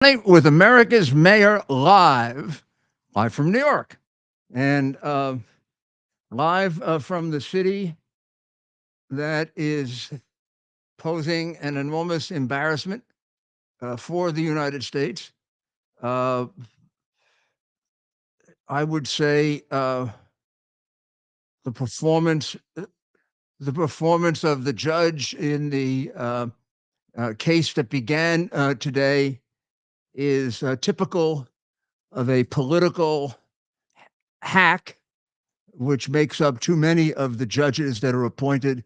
With America's Mayor live from New York, and live from the city that is posing an enormous embarrassment for the United States. Uh, I would say the performance, the performance of the judge in the case that began today is typical of a political hack, which makes up too many of the judges that are appointed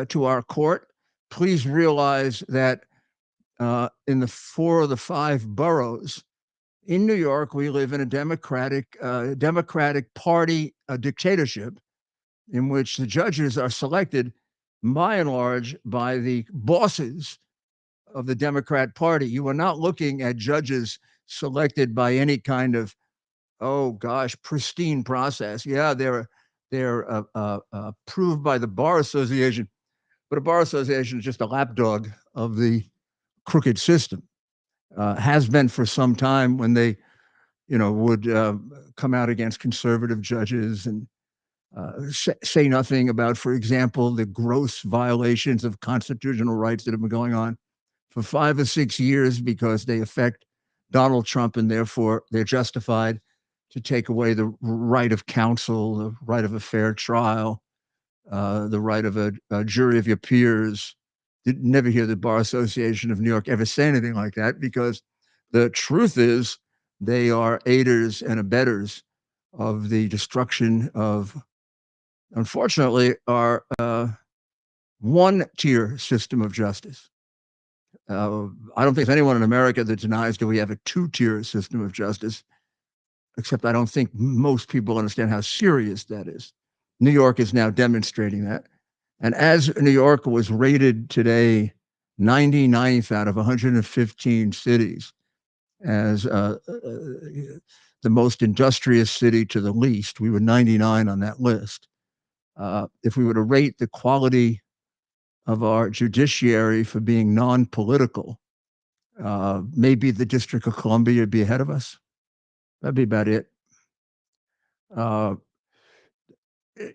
to our court. Please realize that in the 4 of the 5 boroughs in New York, we live in a Democratic Party dictatorship in which the judges are selected by and large by the bosses of the Democrat Party. You are not looking at judges selected by any kind of, oh gosh, pristine process. Yeah, they're approved by the Bar Association, but a bar association is just a lapdog of the crooked system. Has been for some time when they, would come out against conservative judges and say nothing about, for example, the gross violations of constitutional rights that have been going on for 5 or 6 years because they affect Donald Trump and therefore they're justified to take away the right of counsel, the right of a fair trial, the right of a jury of your peers. Did never hear the Bar Association of New York ever say anything like that because the truth is they are aiders and abettors of the destruction of, unfortunately, our one-tier system of justice. I don't think there's anyone in America that denies that we have a two-tier system of justice, except I don't think most people understand how serious that is. New York is now demonstrating that. And as New York was rated today 99th out of 115 cities as the most industrious city to the least, we were 99 on that list. If we were to rate the quality of our judiciary for being non-political, maybe the District of Columbia would be ahead of us. That'd be about it. Uh,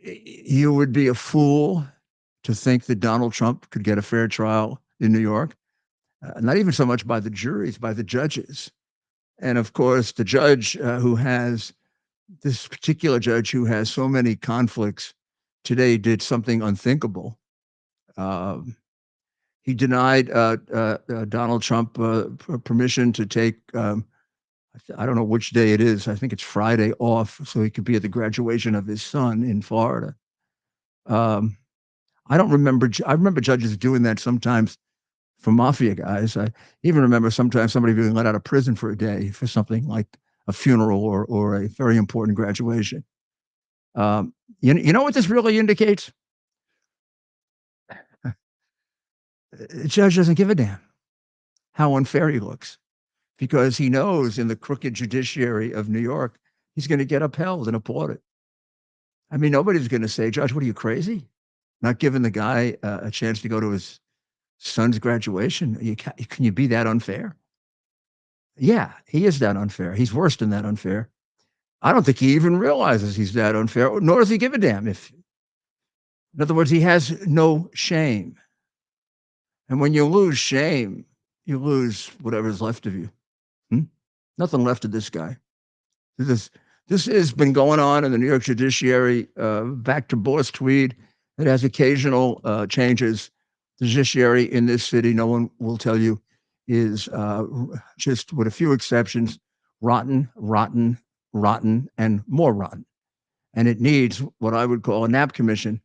you would be a fool to think that Donald Trump could get a fair trial in New York. Not even so much by the juries, by the judges. And of course, the judge who has this particular judge who has so many conflicts today did something unthinkable. Um, he denied Donald Trump permission to take, I don't know which day it is. I think it's Friday off so he could be at the graduation of his son in Florida. Um, I don't remember. I remember judges doing that sometimes for mafia guys. I even remember sometimes somebody being let out of prison for a day for something like a funeral or a very important graduation. You know what this really indicates? The judge doesn't give a damn how unfair he looks because he knows in the crooked judiciary of New York, he's going to get upheld and applauded. I mean, nobody's going to say, Judge, what are you, crazy? Not giving the guy a chance to go to his son's graduation. Can you be that unfair? Yeah, he is that unfair. He's worse than that unfair. I don't think he even realizes he's that unfair, nor does he give a damn. In other words, he has no shame. And when you lose shame, you lose whatever's left of you. Hmm? Nothing left of this guy. This, this has been going on in the New York judiciary back to Boris Tweed. It has occasional changes. The judiciary in this city, no one will tell you, is just, with a few exceptions, rotten, rotten, rotten, and more rotten. And it needs what I would call a nap commission,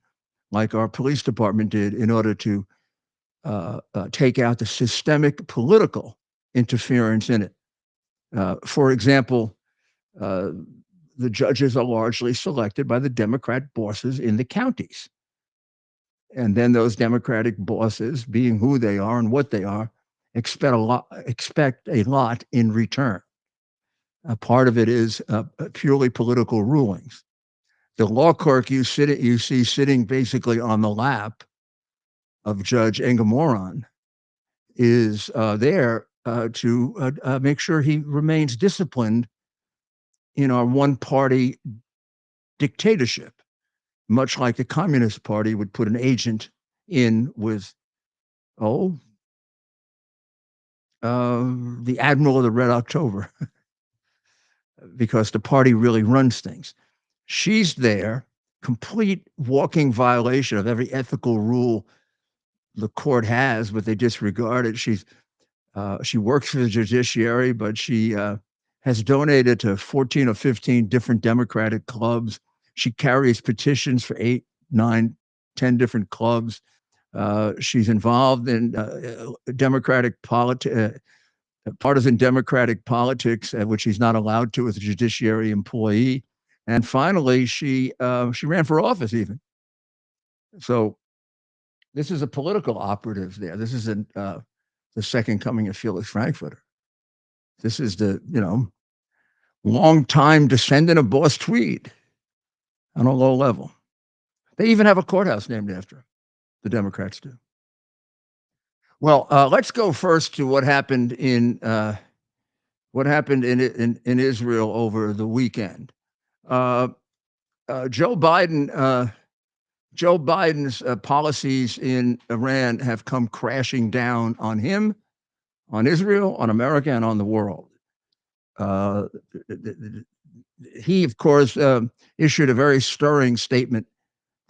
like our police department did, in order to take out the systemic political interference in it. For example, uh, the judges are largely selected by the Democrat bosses in the counties. And then those Democratic bosses, being who they are and what they are, expect a lot in return. Part of it is purely political rulings. The law clerk you see sitting basically on the lap of Judge Engomoron is there to make sure he remains disciplined in our one-party dictatorship, much like the Communist Party would put an agent in with, the Admiral of the Red October, because the party really runs things. She's there, complete walking violation of every ethical rule the court has, but they disregard it. She works for the judiciary, but she has donated to 14 or 15 different Democratic clubs. She carries petitions for 8, 9, 10 different clubs. She's involved in partisan Democratic politics, which she's not allowed to as a judiciary employee. And finally, she ran for office even. So this is a political operative there. This isn't the second coming of Felix Frankfurter. This is the, long-time descendant of Boss Tweed on a low level. They even have a courthouse named after him. The Democrats do. Well, let's go first to what happened in Israel over the weekend. Joe Biden's policies in Iran have come crashing down on him, on Israel, on America, and on the world. He, of course, issued a very stirring statement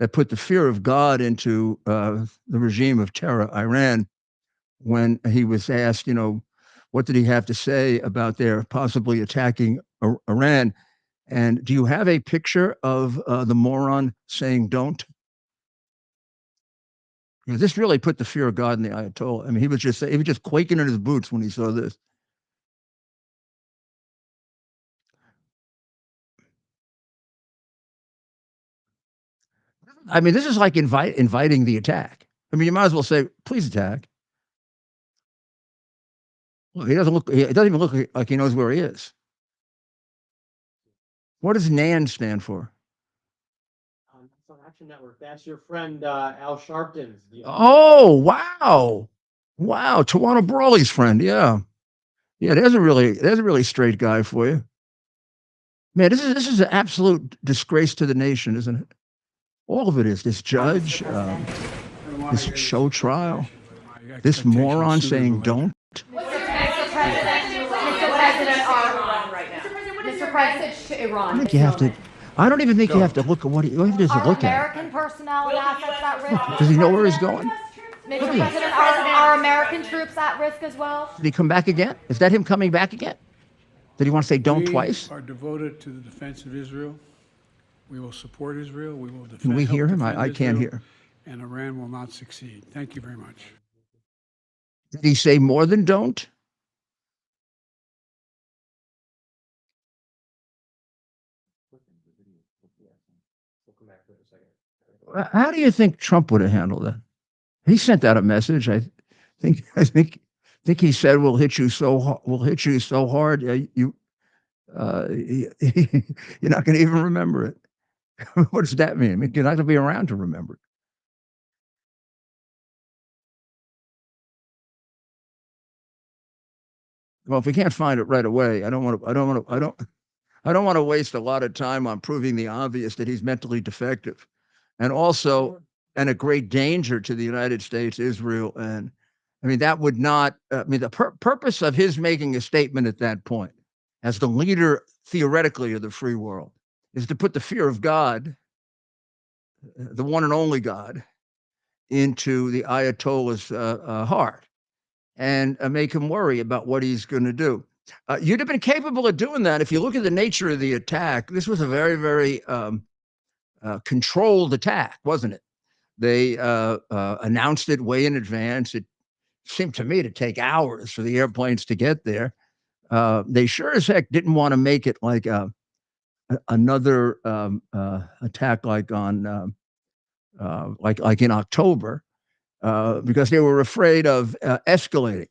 that put the fear of God into the regime of terror, Iran, when he was asked, what did he have to say about their possibly attacking Iran? And do you have a picture of the moron saying don't? This really put the fear of God in the Ayatollah. I mean, he was just quaking in his boots when he saw this. I mean, this is like inviting the attack. I mean, you might as well say, please attack. Well, it doesn't even look like he knows where he is. What does NAN stand for? Action Network. That's your friend Al Sharpton. Oh, wow. Wow. Tawana Brawley's friend. Yeah. Yeah, there's a really straight guy for you. Man, this is an absolute disgrace to the nation, isn't it? All of it is. This judge, this show trial, this moron saying don't. Mr. President, to Iran. I think you have to. I don't even think you have to look at what he has to look at. American personnel and assets at risk? Does he know where he's going? Mr. President, are American troops at risk as well? Did he come back again? Is that him coming back again? Did he want to say don't twice? We are devoted to the defense of Israel. We will support Israel. We will defend. Can we hear him? I can't hear. And Iran will not succeed. Thank you very much. Did he say more than don't? How do you think Trump would have handled that? He sent out a message. I think he said, "We'll hit you so hard, you're not going to even remember it." What does that mean? I mean, you're not going to be around to remember it. Well, if we can't find it right away, I don't want to waste a lot of time on proving the obvious that he's mentally defective, and also a great danger to the United States, Israel, and I mean that would not. I mean, the purpose of his making a statement at that point, as the leader theoretically of the free world, is to put the fear of God, the one and only God, into the Ayatollah's heart, and make him worry about what he's going to do. You'd have been capable of doing that if you look at the nature of the attack. This was a very, very controlled attack, wasn't it? They announced it way in advance. It seemed to me to take hours for the airplanes to get there. They sure as heck didn't want to make it like another attack like on like in October, because they were afraid of escalating.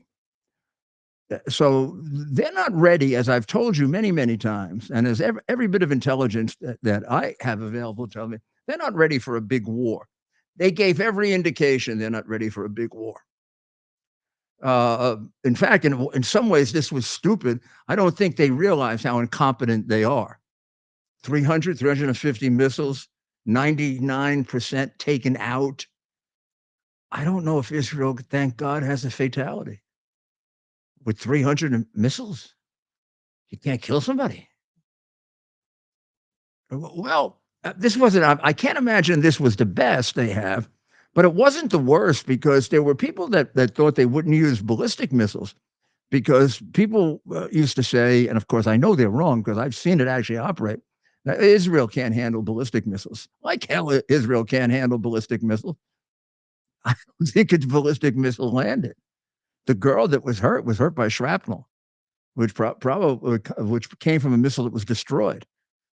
So they're not ready, as I've told you many, many times, and as every bit of intelligence that I have available tell me, they're not ready for a big war. They gave every indication they're not ready for a big war. In fact, in some ways, this was stupid. I don't think they realize how incompetent they are. 350 missiles, 99% taken out. I don't know if Israel, thank God, has a fatality. With 300 missiles, you can't kill somebody. Well, this wasn't, I can't imagine this was the best they have, but it wasn't the worst because there were people that thought they wouldn't use ballistic missiles because people used to say, and of course I know they're wrong because I've seen it actually operate. Israel can't handle ballistic missiles. Like hell, Israel can't handle ballistic missiles. I don't think its ballistic missile landed. The girl that was hurt by shrapnel, which probably which came from a missile that was destroyed,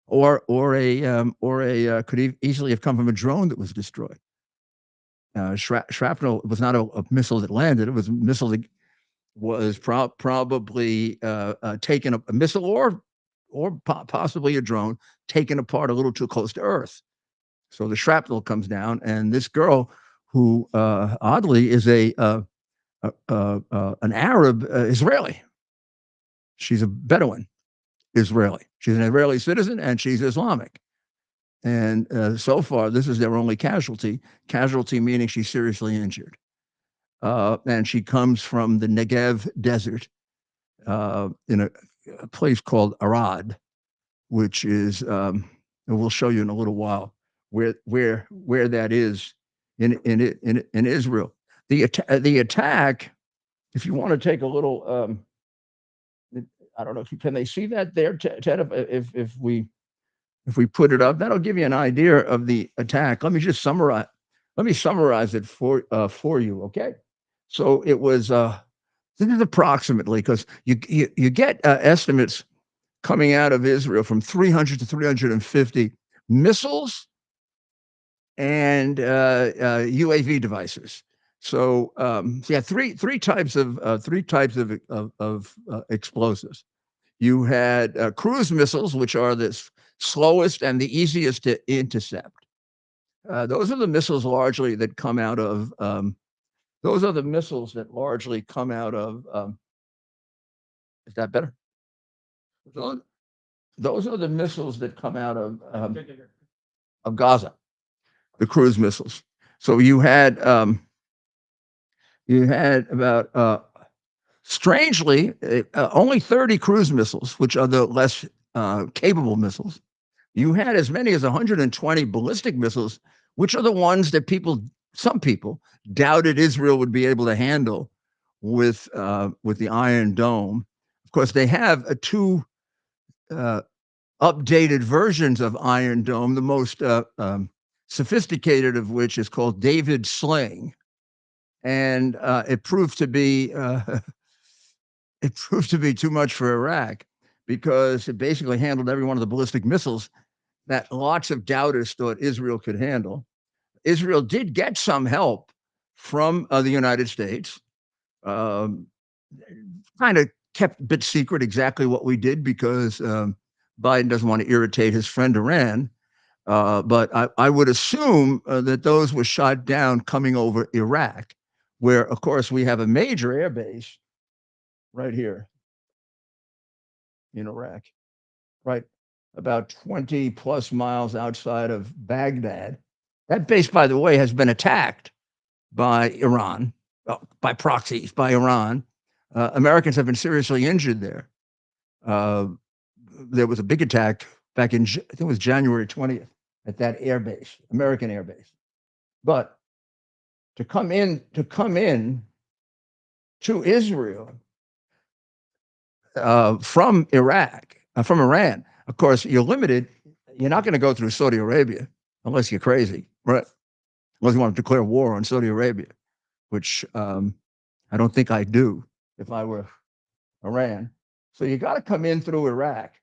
or a could easily have come from a drone that was destroyed. Shrapnel was not a missile that landed; it was a missile that was probably taken a missile or possibly a drone taken apart a little too close to Earth. So the shrapnel comes down, and this girl, who oddly is an Arab Israeli, she's a Bedouin Israeli. She's an Israeli citizen, and she's Islamic. And so far, this is their only casualty. Casualty meaning she's seriously injured. And she comes from the Negev desert in a place called Arad, which is, and we'll show you in a little while where that is in Israel. The attack, if you want to take a little, I don't know if you can they see that there, Ted? If we put it up, that'll give you an idea of the attack. Let me just summarize. Let me summarize it for you. Okay. So it was. This is approximately because you get estimates coming out of Israel from 300 to 350 missiles and UAV devices. So yeah, three types of explosives. You had cruise missiles, which are the slowest and the easiest to intercept. Those are the missiles largely that come out of. Those are the missiles that largely come out of. Is that better? Those are the missiles that come out of Gaza, the cruise missiles. So you had about strangely only 30 cruise missiles, which are the less capable missiles. You had as many as 120 ballistic missiles, which are the ones that some people doubted Israel would be able to handle with the Iron Dome. Of course, they have two updated versions of Iron Dome, the most sophisticated of which is called David Sling. And it proved to be too much for Iraq because it basically handled every one of the ballistic missiles that lots of doubters thought Israel could handle. Israel did get some help from the United States. Kind of kept a bit secret exactly what we did because Biden doesn't want to irritate his friend Iran. But I would assume that those were shot down coming over Iraq, where, of course, we have a major air base right here in Iraq, right about 20 plus miles outside of Baghdad. That base, by the way, has been attacked by Iran, by proxies, by Iran. Americans have been seriously injured there. There was a big attack back in, I think it was January 20th at that air base, American air base. But to come in to Israel from Iran, of course, you're limited. You're not going to go through Saudi Arabia unless you're crazy, right? Unless you want to declare war on Saudi Arabia, which I don't think I'd do if I were Iran. So you got to come in through Iraq.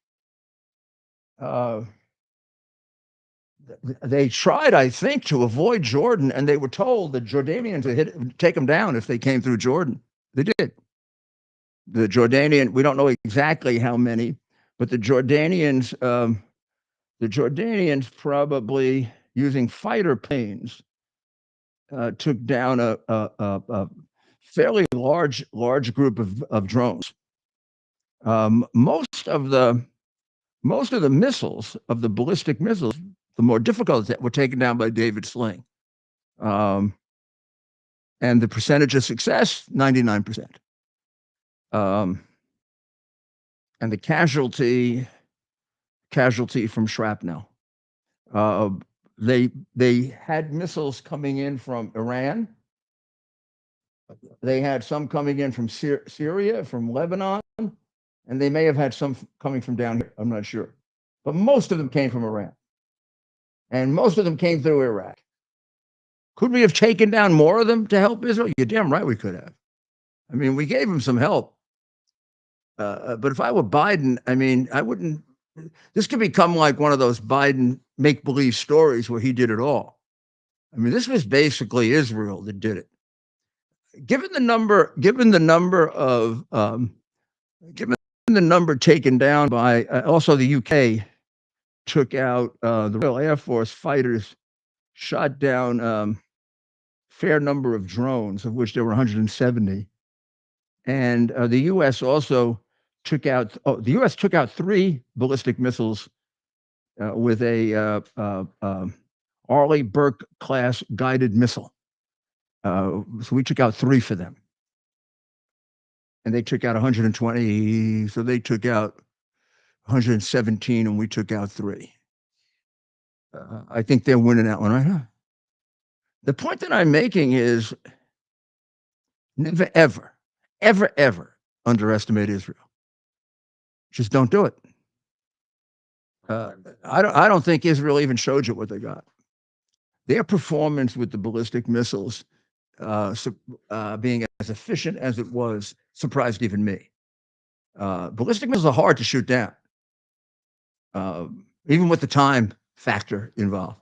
They tried, I think, to avoid Jordan, and they were told the Jordanians would take them down if they came through Jordan. They did. The Jordanian, we don't know exactly how many, but the Jordanians probably using fighter planes took down a fairly large group of drones. Most of the missiles, of the ballistic missiles, the more difficult that were taken down by David Sling. And the percentage of success, 99%. And the casualty from shrapnel. They had missiles coming in from Iran. They had some coming in from Syria, from Lebanon, and they may have had some coming from down here. I'm not sure. But most of them came from Iran. And most of them came through Iraq. Could we have taken down more of them to help Israel? You're damn right we could have. I mean, we gave them some help. But if I were Biden, I mean, I wouldn't. This could become like one of those Biden make-believe stories where he did it all. I mean, this was basically Israel that did it. Given the number taken down by also the UK took out the Royal Air Force fighters, shot down fair number of drones, of which there were 170, and the U.S. also took out. The U.S. took out 3 ballistic missiles with a Arleigh Burke class guided missile. So we took out 3 for them. And they took out 120. So they took out 117 and we took out 3. I think they're winning that one, right? Huh? The point that I'm making is never, ever underestimate Israel. Just don't do it. I don't think Israel even showed you what they got. Their performance with the ballistic missiles being as efficient as it was surprised even me. Ballistic missiles are hard to shoot down, even with the time factor involved.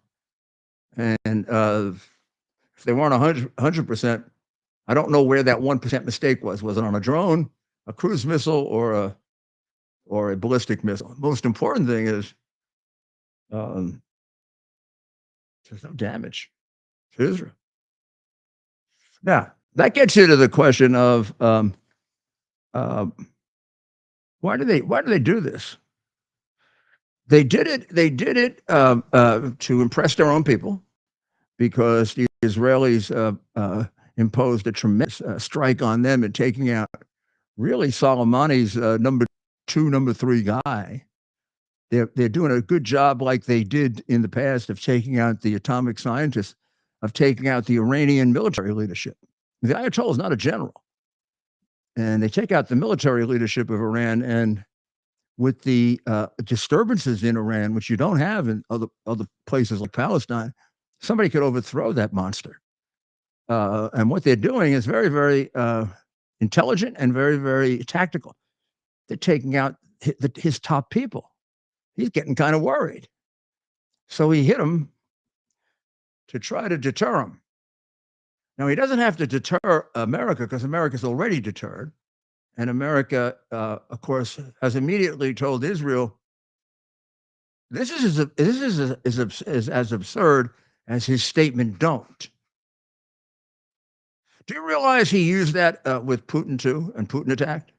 And if they weren't 100%, I don't know where that 1% mistake was. Was it on a drone, a cruise missile, or a ballistic missile? Most important thing is there's no damage to Israel. Now, that gets you to the question of why do they do this? They did it to impress their own people, because the Israelis imposed a tremendous strike on them and taking out really Soleimani's number 2, number 3 guy. They're doing a good job, like they did in the past, of taking out the atomic scientists, of taking out the Iranian military leadership. The Ayatollah is not a general. And they take out the military leadership of Iran, and with the disturbances in Iran, which you don't have in other places like Palestine, somebody could overthrow that monster. And what they're doing is very, very intelligent and very, very tactical. They're taking out his top people. He's getting kind of worried. So he hit him to try to deter him. Now, he doesn't have to deter America, because America's already deterred. And America, of course, has immediately told Israel, this is as absurd as his statement, don't. Do you realize he used that with Putin too, and Putin attacked?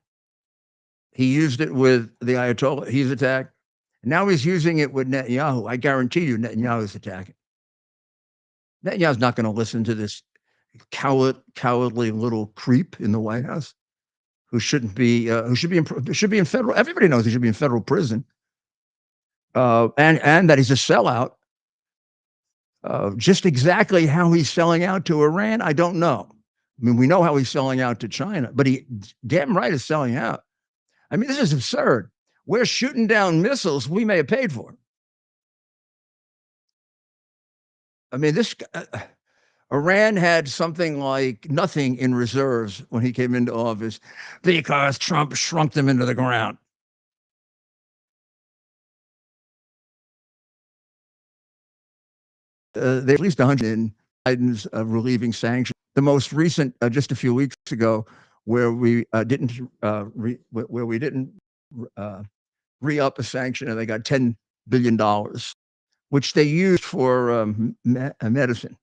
He used it with the Ayatollah. He's attacked. Now he's using it with Netanyahu. I guarantee you Netanyahu is attacking. Netanyahu's not going to listen to this cowardly little creep in the White House, who should be in federal. Everybody knows he should be in federal prison, and that he's a sellout. Just exactly how he's selling out to Iran, I don't know. I mean, we know how he's selling out to China, but he damn right is selling out. I mean, this is absurd. We're shooting down missiles we may have paid for. I mean, Iran had something like nothing in reserves when he came into office, because Trump shrunk them into the ground. They at least 100 in Biden's relieving sanctions. The most recent, just a few weeks ago, where we didn't re-up a sanction, and they got $10 billion, which they used for medicine.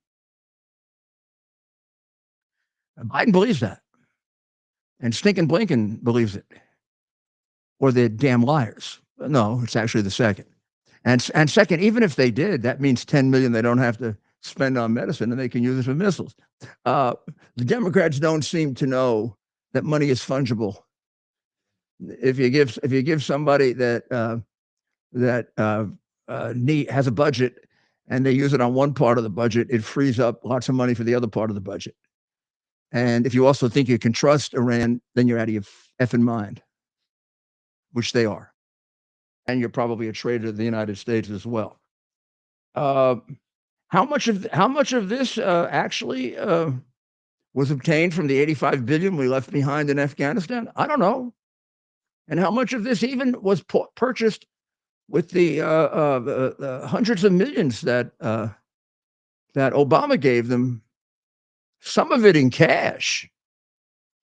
Biden believes that. And Stinking Blinken believes it. Or they're damn liars. No, it's actually the second. And second, even if they did, that means 10 million they don't have to spend on medicine and they can use it for missiles. The Democrats don't seem to know that money is fungible. If you give somebody that has a budget and they use it on one part of the budget, it frees up lots of money for the other part of the budget. And if you also think you can trust Iran, then you're out of your effing mind, which they are. And you're probably a traitor to the United States as well. How much of this actually was obtained from the 85 billion we left behind in Afghanistan? I don't know. And how much of this even was purchased with the hundreds of millions that Obama gave them? Some of it in cash.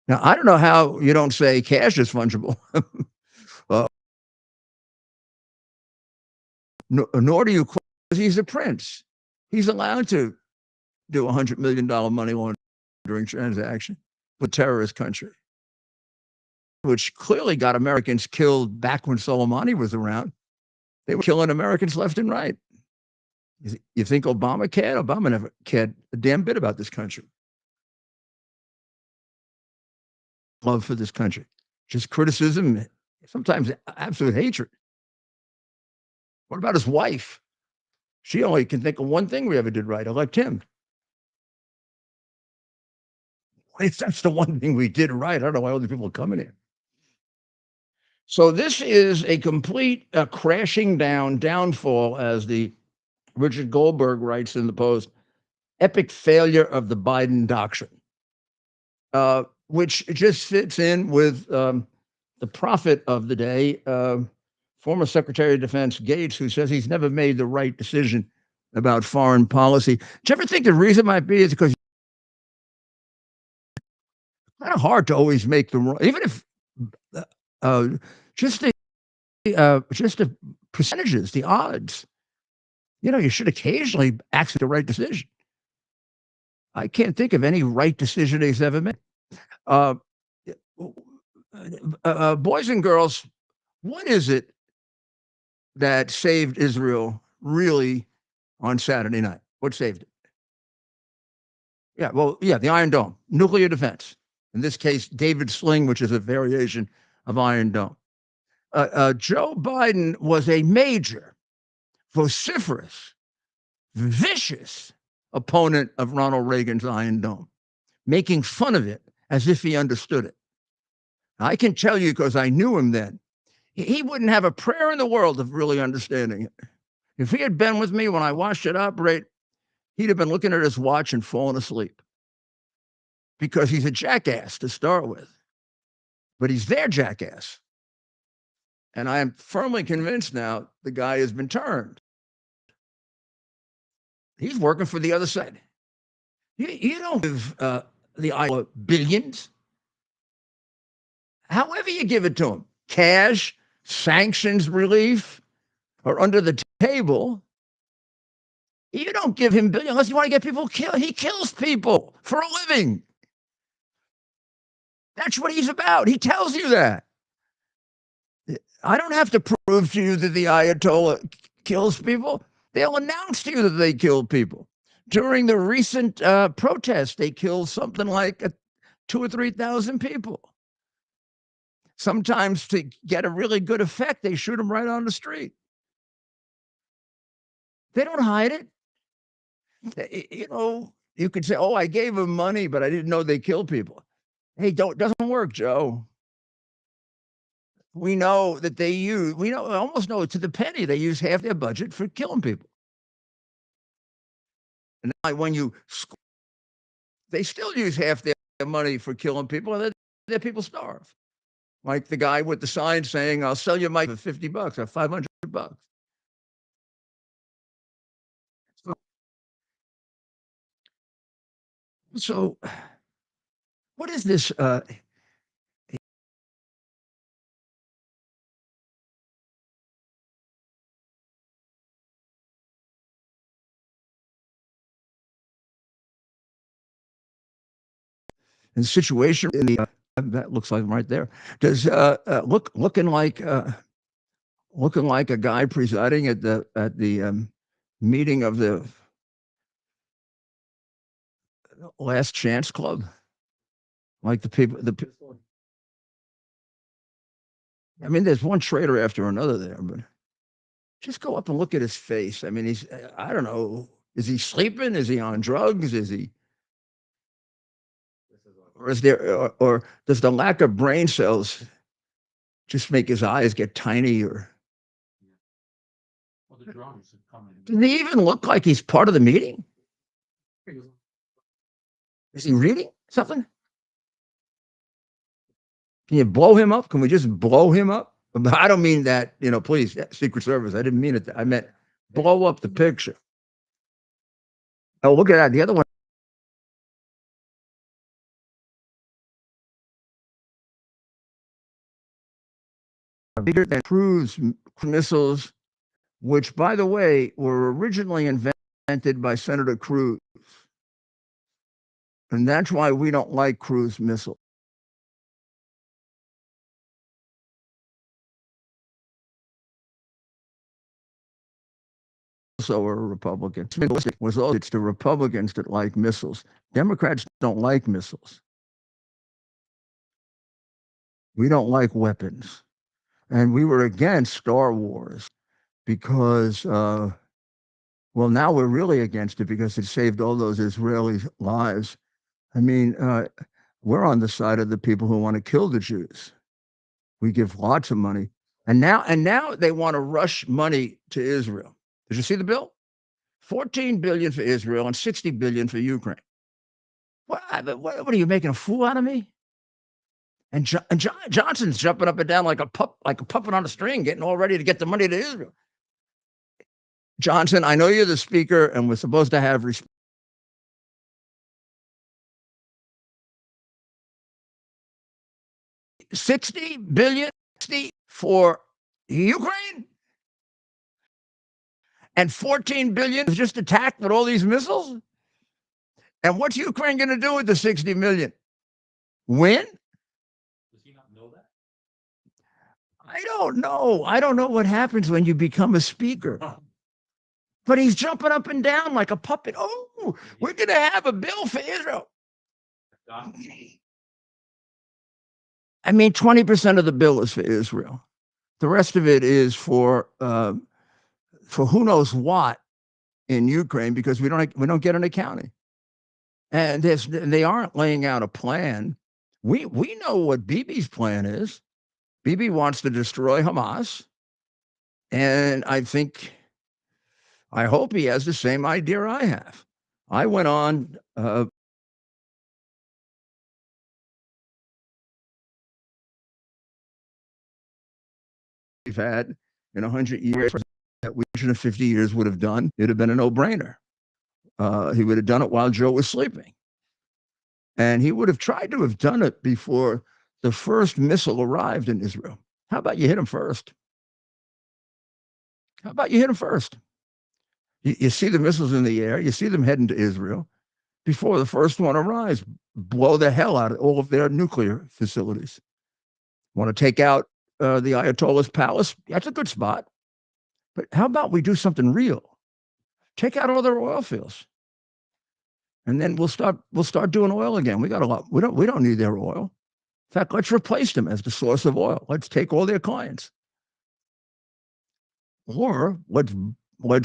Now I don't know how you don't say cash is fungible. Nor do you, because he's a prince. He's allowed to do $100 million money laundering transaction with terrorist country, which clearly got Americans killed back when Soleimani was around. They were killing Americans left and right. You think Obama cared? Obama never cared a damn bit about this country. Love for this country. Just criticism, sometimes absolute hatred. What about his wife? She only can think of one thing we ever did right, elect him. If that's the one thing we did right, I don't know why all these people are coming in. So this is a complete crashing downfall, as the Richard Goldberg writes in the Post, epic failure of the Biden doctrine, which just fits in with the prophet of the day, former Secretary of Defense Gates, who says he's never made the right decision about foreign policy. Do you ever think the reason might be is because it's kind of hard to always make the wrong, even if just the percentages, the odds. You should occasionally act the right decision. I can't think of any right decision he's ever made. Boys and girls, what is it that saved Israel really on Saturday night? What saved it? The Iron Dome, nuclear defense. In this case, David Sling, which is a variation of Iron Dome. Joe Biden was a major, vociferous, vicious opponent of Ronald Reagan's Iron Dome, making fun of it as if he understood it. I can tell you, because I knew him then, he wouldn't have a prayer in the world of really understanding it. If he had been with me when I watched it operate, he'd have been looking at his watch and fallen asleep, because he's a jackass to start with. But he's their jackass. And I am firmly convinced now the guy has been turned. He's working for the other side. You don't give the Iowa billions. However you give it to him, cash, sanctions relief, or under the table, you don't give him billions unless you want to get people killed. He kills people for a living. That's what he's about. He tells you that. I don't have to prove to you that the Ayatollah kills people. They'll announce to you that they kill people. During the recent protests, they killed something like 2,000 or 3,000 people. Sometimes to get a really good effect, they shoot them right on the street. They don't hide it. You could say, "Oh, I gave them money, but I didn't know they killed people." Hey, doesn't work, Joe. We know that almost know to the penny, they use half their budget for killing people. And when they still use half their money for killing people, and their people starve. Like the guy with the sign saying, "I'll sell you Mike for $50 or $500." So what is this? Situation in the that looks like right there. Does looking like a guy presiding at the meeting of the Last Chance Club, like the people. I mean, there's one traitor after another there, but just go up and look at his face. I mean, I don't know. Is he sleeping? Is he on drugs? Is he? Or is there? Or does the lack of brain cells just make his eyes get tiny? Or Well, the drones have come in. does he even look like he's part of the meeting? Is he reading something? Can you blow him up? Can we just blow him up? I don't mean that, please, Secret Service. I didn't mean it. I meant blow up the picture. Oh, look at that. The other one. Bigger than cruise missiles, which, by the way, were originally invented by Senator Cruz. And that's why we don't like cruise missiles. Also are Republicans. It's the Republicans that like missiles. Democrats don't like missiles. We don't like weapons. And we were against Star Wars because, well, now we're really against it because it saved all those Israeli lives. I mean, we're on the side of the people who want to kill the Jews. We give lots of money. And now they want to rush money to Israel. Did you see the bill? 14 billion for Israel and 60 billion for Ukraine. What are you, making a fool out of me? And Johnson's jumping up and down like a puppet on a string, getting all ready to get the money to Israel. Johnson, I know you're the speaker, and we're supposed to have respect. $60 billion for Ukraine, and 14 billion is just attacked with all these missiles. And what's Ukraine going to do with the 60 million? Win? Does he not know that? I don't know. I don't know what happens when you become a speaker. But he's jumping up and down like a puppet. Oh, we're going to have a bill for Israel. I mean, 20% of the bill is for Israel. The rest of it is for who knows what in Ukraine, because we don't get an accounting. And they aren't laying out a plan. We know what Bibi's plan is. Bibi wants to destroy Hamas. And I hope he has the same idea I have. I went on we've had in 100 years that we in 50 years would have done. It'd have been a no-brainer. He would have done it while Joe was sleeping. And he would have tried to have done it before the first missile arrived in Israel. How about you hit him first? How about you hit him first? You see the missiles in the air. You see them heading to Israel. Before the first one arrives, blow the hell out of all of their nuclear facilities. Want to take out the Ayatollah's palace? That's a good spot. But how about we do something real? Take out all their oil fields. And then we'll start doing oil again. We got a lot. We don't need their oil. In fact, let's replace them as the source of oil. Let's take all their clients. Or let's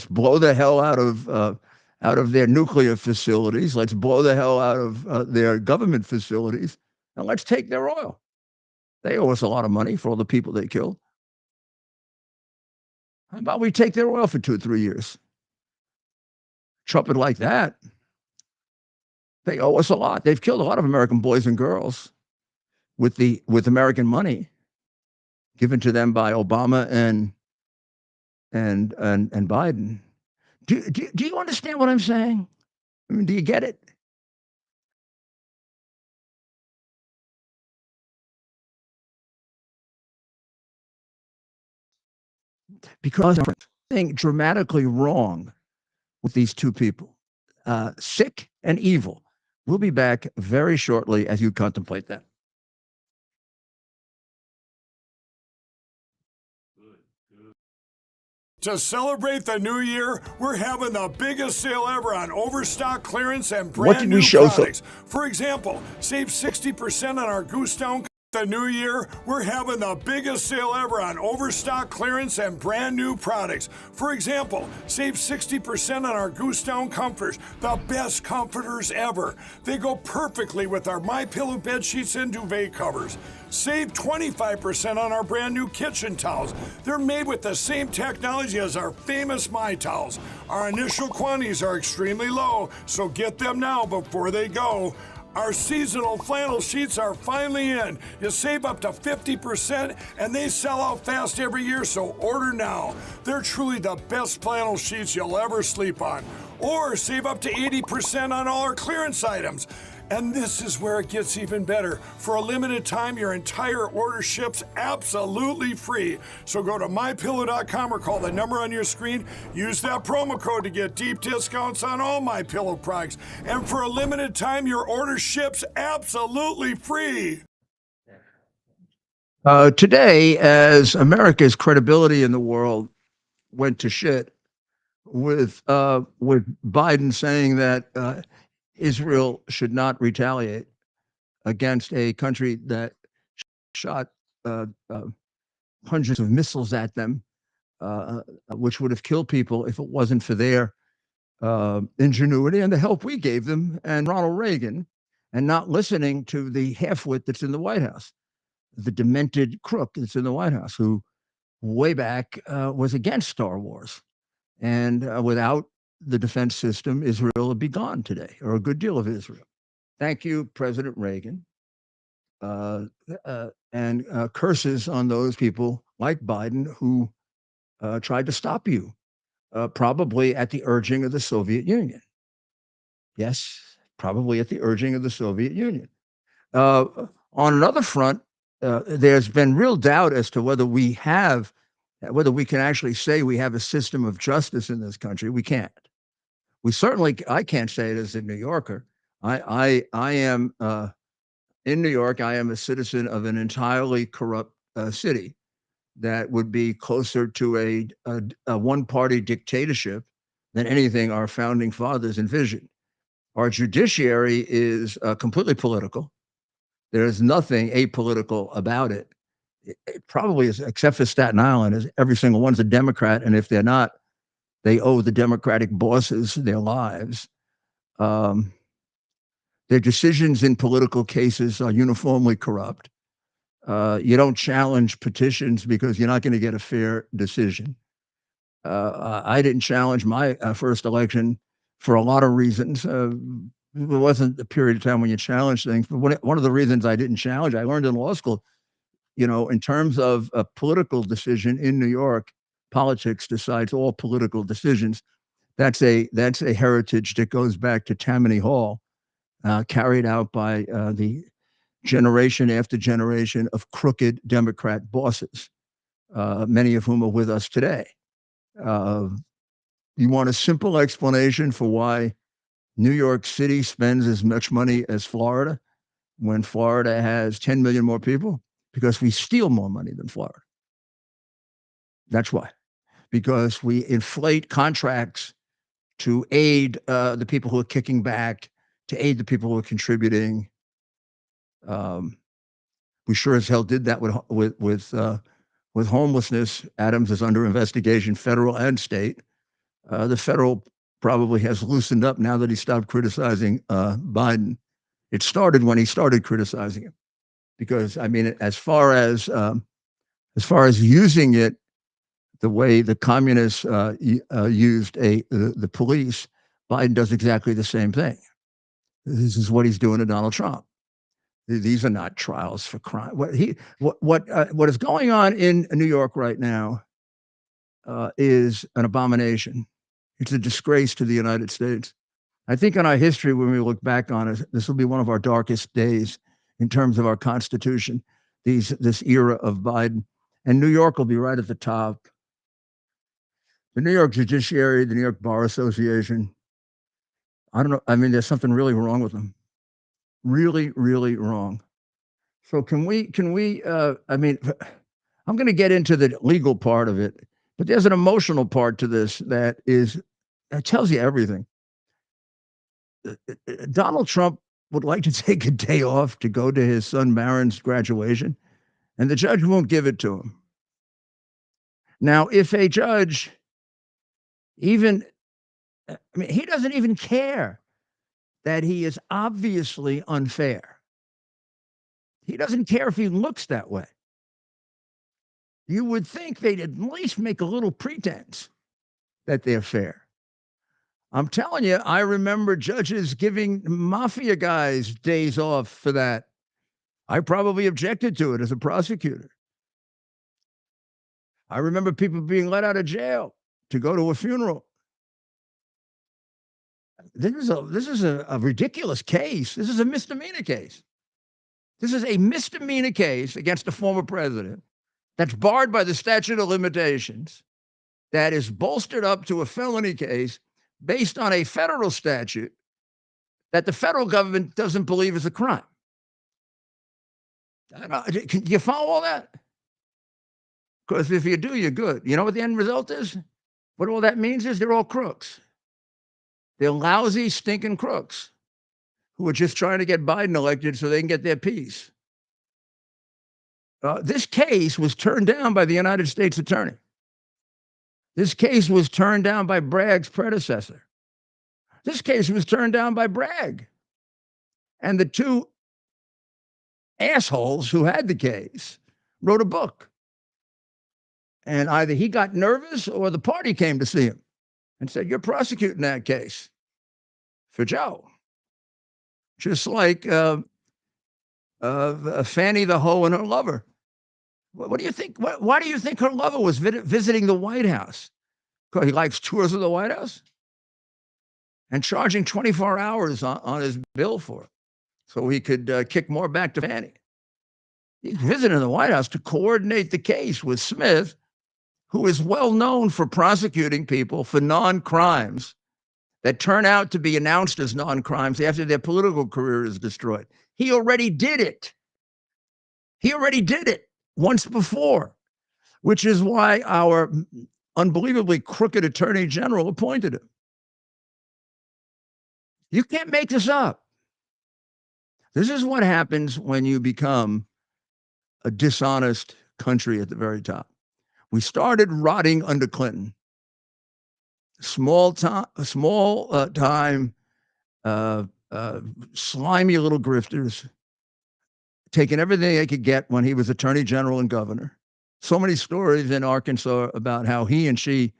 blow the hell out of their nuclear facilities. Let's blow the hell out of their government facilities, and let's take their oil. They owe us a lot of money for all the people they killed. How about we take their oil for 2 or 3 years? Chop it like that. They owe us a lot. They've killed a lot of American boys and girls with American money given to them by Obama and Biden. Do you understand what I'm saying? I mean, do you get it? Because something dramatically wrong with these two people, sick and evil. We'll be back very shortly as you contemplate that. To celebrate the new year, we're having the biggest sale ever on overstock clearance and What brand did we new show products. For example, save 60% on our Goose Down. The new year, we're having the biggest sale ever on overstock clearance and brand new products. For example, save 60% on our Goose Down comforters, the best comforters ever. They go perfectly with our MyPillow bed sheets and duvet covers. Save 25% on our brand new kitchen towels. They're made with the same technology as our famous My Towels. Our initial quantities are extremely low, so get them now before they go. Our seasonal flannel sheets are finally in. You save up to 50% and they sell out fast every year, so order now. They're truly the best flannel sheets you'll ever sleep on. Or save up to 80% on all our clearance items. And this is where it gets even better. For a limited time, your entire order ships absolutely free. So go to mypillow.com or call the number on your screen. Use that promo code to get deep discounts on all MyPillow products. And for a limited time, your order ships absolutely free. Today, as America's credibility in the world went to shit with Biden saying that Israel should not retaliate against a country that shot hundreds of missiles at them, which would have killed people if it wasn't for their ingenuity and the help we gave them and Ronald Reagan, and not listening to the half-wit that's in the White House, the demented crook that's in the White House, who way back was against Star Wars. And without the defense system, Israel would be gone today, or a good deal of Israel. Thank you, President Reagan. And curses on those people like Biden who tried to stop you, probably at the urging of the Soviet Union. Yes, probably at the urging of the Soviet Union. On another front, there's been real doubt as to whether we can actually say we have a system of justice in this country. We can't. I can't say it as a New Yorker. I am in New York. I am a citizen of an entirely corrupt city that would be closer to a one-party dictatorship than anything our founding fathers envisioned. Our judiciary is completely political. There is nothing apolitical about it. It probably is, except for Staten Island, is every single one's a Democrat, and if they're not, they owe the Democratic bosses their lives. Their decisions in political cases are uniformly corrupt. You don't challenge petitions because you're not going to get a fair decision. I didn't challenge my first election for a lot of reasons. It wasn't a period of time when you challenge things, but one of the reasons I didn't challenge, I learned in law school, in terms of a political decision in New York, politics decides all political decisions. That's a heritage that goes back to Tammany Hall, carried out by the generation after generation of crooked Democrat bosses, many of whom are with us today. You want a simple explanation for why New York City spends as much money as Florida when Florida has 10 million more people? Because we steal more money than Florida. That's why. Because we inflate contracts to aid the people who are kicking back, to aid the people who are contributing. We sure as hell did that with homelessness. Adams is under investigation, federal and state. The federal probably has loosened up now that he stopped criticizing Biden. It started when he started criticizing him, because I mean, as far as using it the way the communists used the police, Biden does exactly the same thing. This is what he's doing to Donald Trump. These are not trials for crime. What is going on in New York right now is an abomination. It's a disgrace to the United States. I think in our history, when we look back on it, this will be one of our darkest days in terms of our Constitution, this era of Biden. And New York will be right at the top. The New York Judiciary, the New York Bar Association, I don't know. I mean, there's something really wrong with them. Really, really wrong. So can we, I mean, I'm going to get into the legal part of it, but there's an emotional part to this that tells you everything. Donald Trump would like to take a day off to go to his son Barron's graduation, and the judge won't give it to him. Now, if a judge even, he doesn't even care that he is obviously unfair. He doesn't care if he looks that way. You would think they'd at least make a little pretense that they're fair. I'm telling you, I remember judges giving mafia guys days off for that. I probably objected to it as a prosecutor. I remember people being let out of jail to go to a funeral. This is a ridiculous case. This is a misdemeanor case. This is a misdemeanor case against a former president that's barred by the statute of limitations, that is bolstered up to a felony case based on a federal statute that the federal government doesn't believe is a crime. Can you follow all that? Because if you do, you're good. You know what the end result is? What all that means is they're all crooks. They're lousy, stinking crooks who are just trying to get Biden elected so they can get their piece. This case was turned down by the United States attorney. This case was turned down by Bragg's predecessor. This case was turned down by Bragg. And the two assholes who had the case wrote a book. And either he got nervous or the party came to see him and said, "You're prosecuting that case for Joe." Just like Fanny the hoe and her lover. What do you think? Why do you think her lover was visiting the White House? Because he likes tours of the White House? And charging 24 hours on his bill for it so he could kick more back to Fanny. He's visiting the White House to coordinate the case with Smith, who is well known for prosecuting people for non-crimes that turn out to be announced as non-crimes after their political career is destroyed. He already did it. He already did it once before, which is why our unbelievably crooked attorney general appointed him. You can't make this up. This is what happens when you become a dishonest country at the very top. We started rotting under Clinton. Small time, slimy little grifters, taking everything they could get when he was attorney general and governor. So many stories in Arkansas about how he and she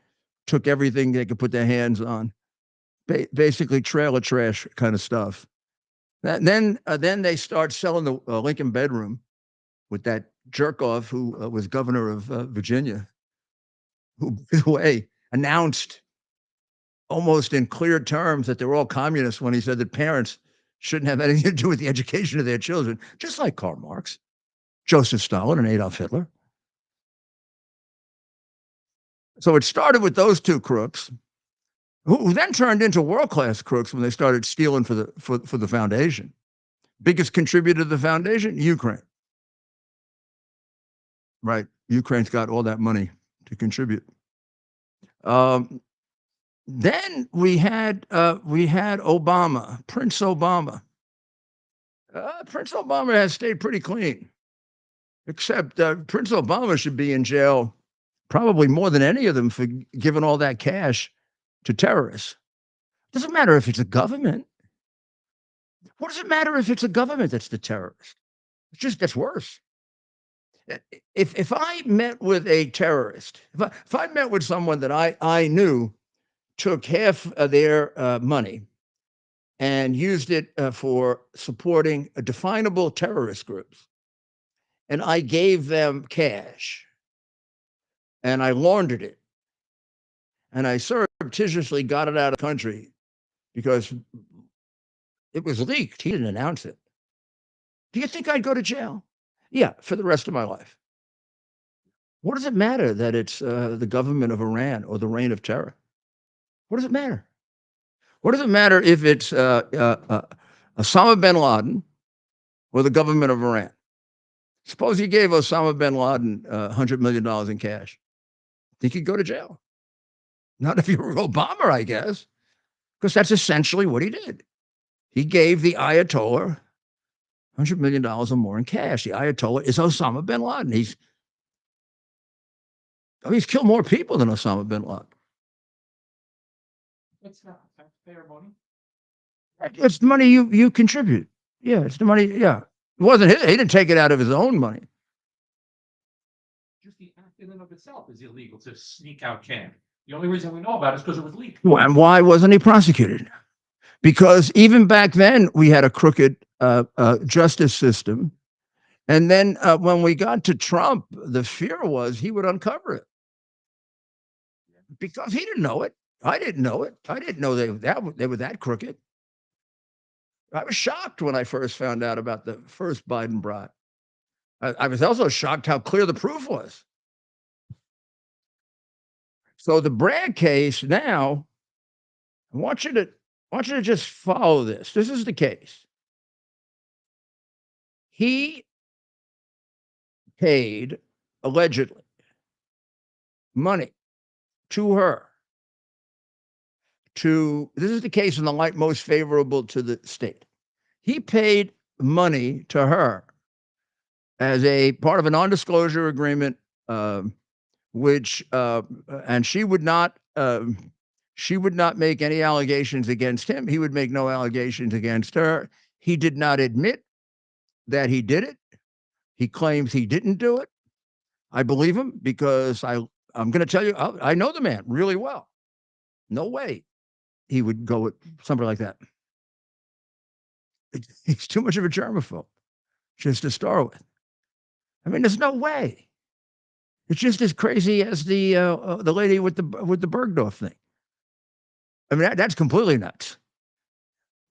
took everything they could put their hands on. Basically trailer trash kind of stuff. Then they start selling the Lincoln bedroom with that jerk off who was governor of Virginia, who, by the way, announced almost in clear terms that they're all communists when he said that parents shouldn't have anything to do with the education of their children, just like Karl Marx, Joseph Stalin, and Adolf Hitler. So it started with those two crooks, who then turned into world-class crooks when they started stealing for the foundation. Biggest contributor to the foundation, Ukraine. Right, Ukraine's got all that money to contribute. Then we had Obama, Prince Obama. Prince Obama has stayed pretty clean, except Prince Obama should be in jail probably more than any of them for giving all that cash to terrorists. Doesn't matter if it's a government. What does it matter if it's a government that's the terrorist? It just gets worse. If I met with a terrorist, if I met with someone that I knew took half of their money and used it for supporting a definable terrorist groups, and I gave them cash, and I laundered it, and I surreptitiously got it out of the country because it was leaked. He didn't announce it. Do you think I'd go to jail? Yeah, for the rest of my life. What does it matter that it's the government of Iran or the reign of terror? What does it matter? What does it matter if it's Osama bin Laden or the government of Iran? Suppose he gave Osama bin Laden $100 million in cash. Think he'd go to jail? Not if you were Obama, I guess, because that's essentially what he did. He gave the Ayatollah $100 million or more in cash. The Ayatollah is Osama bin Laden. He's killed more people than Osama bin Laden. It's not taxpayer money. It's the money you contribute. Yeah, it's the money. Yeah, it wasn't his. He didn't take it out of his own money. Just the act in and of itself is illegal to sneak out cash. The only reason we know about it is because it was leaked. And why wasn't he prosecuted? Because even back then we had a crooked justice system, and then when we got to Trump, the fear was he would uncover it because he didn't know it. I didn't know it. I didn't know they were that crooked. I was shocked when I first found out about the first Biden bribe. I was also shocked how clear the proof was. So the Bragg case now, I want you to just follow this. This is the case. He paid, allegedly, money to her this is the case in the light most favorable to the state. He paid money to her as a part of a non-disclosure agreement, which and she would not make any allegations against him. He would make no allegations against her. He did not admit that he did it. He claims he didn't do it. I believe him because I'm going to tell you, I know the man really well. No way he would go with somebody like that. He's too much of a germaphobe just to start with. I mean, there's no way. It's just as crazy as the lady with the Bergdorf thing. I mean, that's completely nuts.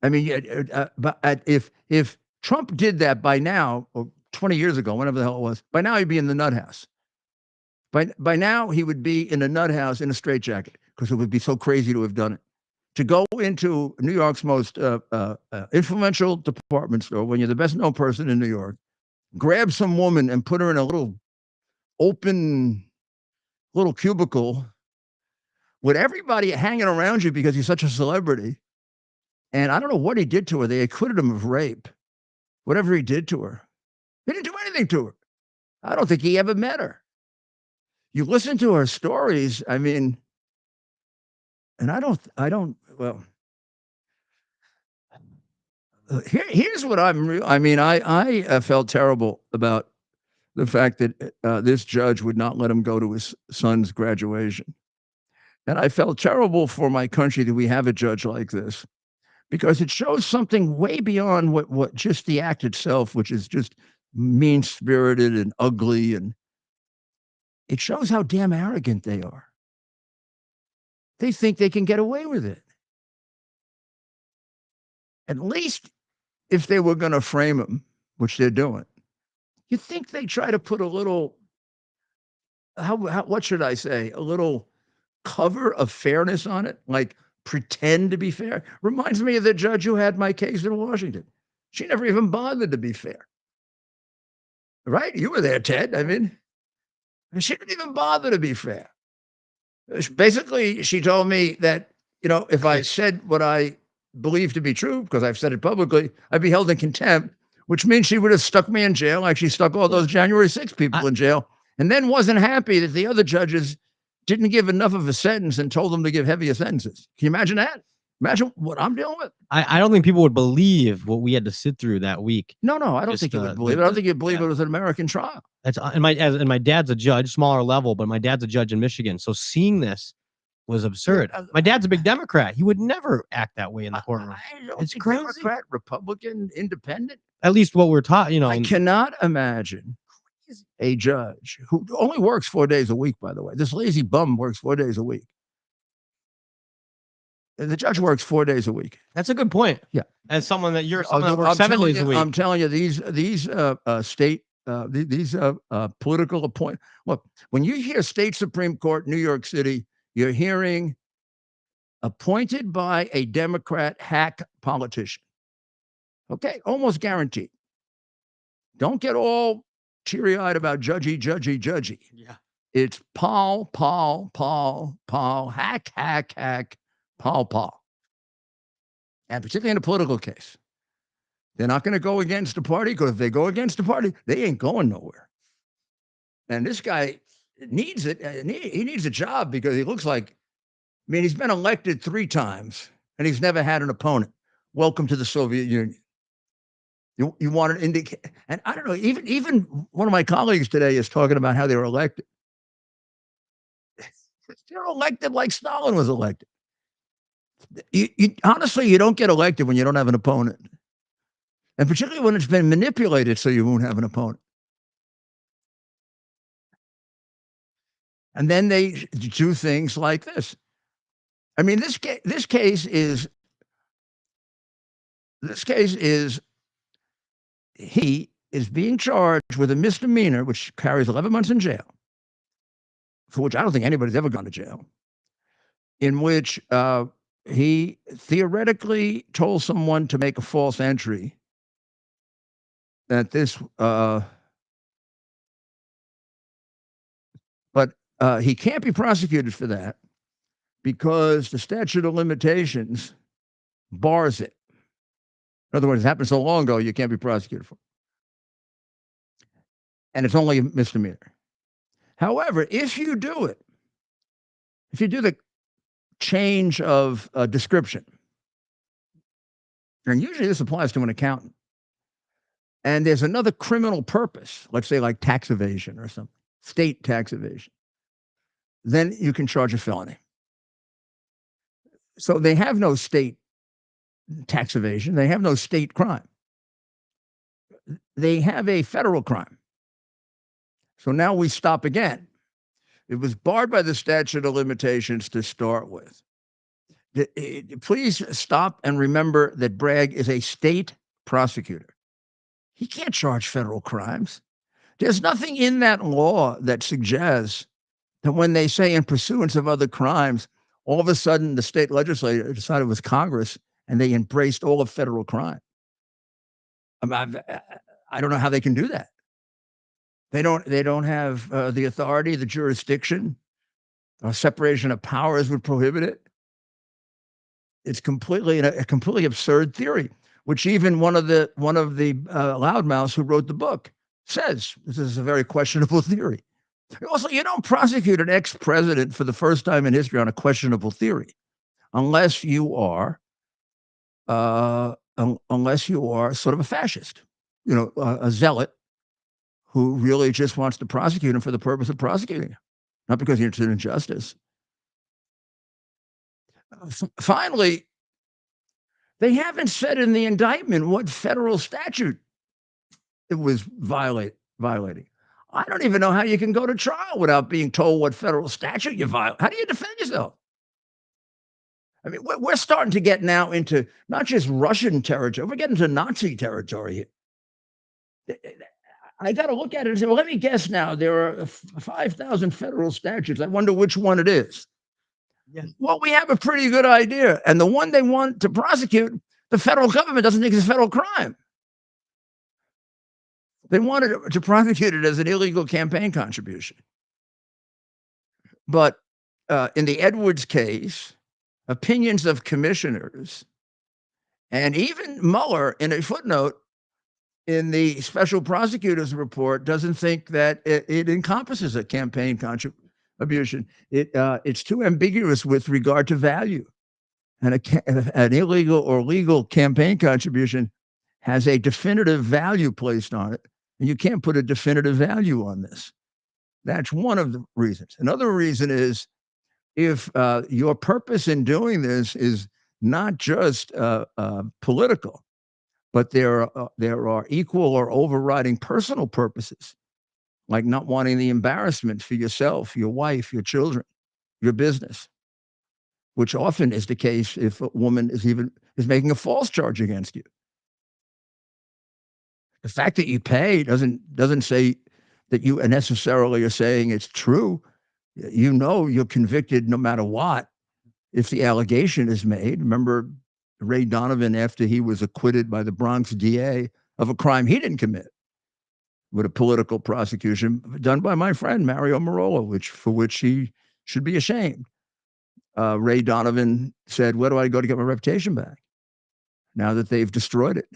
I mean, but if Trump did that by now, or 20 years ago, whenever the hell it was, by now he'd be in the nut house. By now he would be in a nut house in a straitjacket because it would be so crazy to have done it. To go into New York's most influential department store when you're the best known person in New York, grab some woman and put her in a little open little cubicle with everybody hanging around you because he's such a celebrity. And I don't know what he did to her. They acquitted him of rape. Whatever he did to her. He didn't do anything to her. I don't think he ever met her. You listen to her stories, I mean, and well, here's what I felt terrible about the fact that this judge would not let him go to his son's graduation. And I felt terrible for my country that we have a judge like this, because it shows something way beyond what just the act itself, which is just mean-spirited and ugly, and it shows how damn arrogant they are. They think they can get away with it. At least if they were going to frame him, which they're doing, you think they try to put a little, what should I say, a little cover of fairness on it, like pretend to be fair. Reminds me of the judge who had my case in Washington. She never even bothered to be fair. Right? You were there, Ted. I mean, she didn't even bother to be fair. Basically, she told me that, if I said what I believe to be true, because I've said it publicly, I'd be held in contempt, which means she would have stuck me in jail like she stuck all those January 6 people in jail, and then wasn't happy that the other judges didn't give enough of a sentence and told them to give heavier sentences. Can you imagine that? Imagine what I'm dealing with. I don't think people would believe what we had to sit through that week. No, I don't think you would believe it. I don't think you'd believe it was an American trial. That's and my dad's a judge, smaller level, but my dad's a judge in Michigan. So seeing this was absurd. My dad's a big Democrat. He would never act that way in the courtroom. It's crazy. Democrat, Republican, Independent. At least what we're taught, I cannot imagine a judge who only works 4 days a week, by the way. This lazy bum works 4 days a week. The judge works 4 days a week. That's a good point. Yeah. As someone that works 7 days a week. I'm telling you, these state political appointments. Look, when you hear state Supreme Court, New York City, you're hearing appointed by a Democrat hack politician. Okay, almost guaranteed. Don't get all teary-eyed about judgy. Yeah. It's Paul, hack, Paul. And particularly in a political case. They're not going to go against the party, because if they go against the party, they ain't going nowhere. And this guy needs it. He needs a job, because he looks like, I mean, he's been elected 3 times and he's never had an opponent. Welcome to the Soviet Union. You want to indicate, and I don't know, even one of my colleagues today is talking about how they were elected. They're elected like Stalin was elected. Honestly, you don't get elected when you don't have an opponent. And particularly when it's been manipulated so you won't have an opponent. And then they do things like this. I mean, this case is he is being charged with a misdemeanor, which carries 11 months in jail, for which I don't think anybody's ever gone to jail, in which he theoretically told someone to make a false entry that this, but he can't be prosecuted for that because the statute of limitations bars it. In other words, it happened so long ago, you can't be prosecuted for it. And it's only a misdemeanor. However, if you do it, if you do the change of description, and usually this applies to an accountant, and there's another criminal purpose, let's say like tax evasion or something, state tax evasion, then you can charge a felony. So they have no state tax evasion. They have no state crime. They have a federal crime. So now we stop again. It was barred by the statute of limitations to start with. Please stop and remember that Bragg is a state prosecutor. He can't charge federal crimes. There's nothing in that law that suggests that when they say in pursuance of other crimes, all of a sudden the state legislature decided it was Congress and they embraced all of federal crime. I don't know how they can do that. They don't have the authority, the jurisdiction. Separation of powers would prohibit it. It's completely a completely absurd theory, which even one of the loudmouths who wrote the book says this is a very questionable theory. Also, you don't prosecute an ex-president for the first time in history on a questionable theory, unless you are sort of a fascist, a zealot who really just wants to prosecute him for the purpose of prosecuting him, not because you're interested in justice. Finally, they haven't said in the indictment what federal statute it was violating. I don't even know how you can go to trial without being told what federal statute you violate. How do you defend yourself? I mean, we're starting to get now into not just Russian territory, we're getting to Nazi territory here. I got to look at it and say, well, let me guess now. There are 5,000 federal statutes. I wonder which one it is. Yeah. Well, we have a pretty good idea. And the one they want to prosecute, the federal government doesn't think it's a federal crime. They wanted to prosecute it as an illegal campaign contribution. But in the Edwards case, opinions of commissioners, and even Mueller, in a footnote in the special prosecutor's report, doesn't think that it encompasses a campaign contribution. It's too ambiguous with regard to value. And an illegal or legal campaign contribution has a definitive value placed on it, and you can't put a definitive value on this. That's one of the reasons. Another reason is if your purpose in doing this is not just political, but there are equal or overriding personal purposes, like not wanting the embarrassment for yourself, your wife, your children, your business, which often is the case if a woman is making a false charge against you. The fact that you pay doesn't say that you necessarily are saying it's true. You're convicted no matter what if the allegation is made. Remember Ray Donovan, after he was acquitted by the Bronx DA of a crime he didn't commit. with a political prosecution done by my friend Mario Marola, for which he should be ashamed. Ray Donovan said, "Where do I go to get my reputation back now that they've destroyed it?"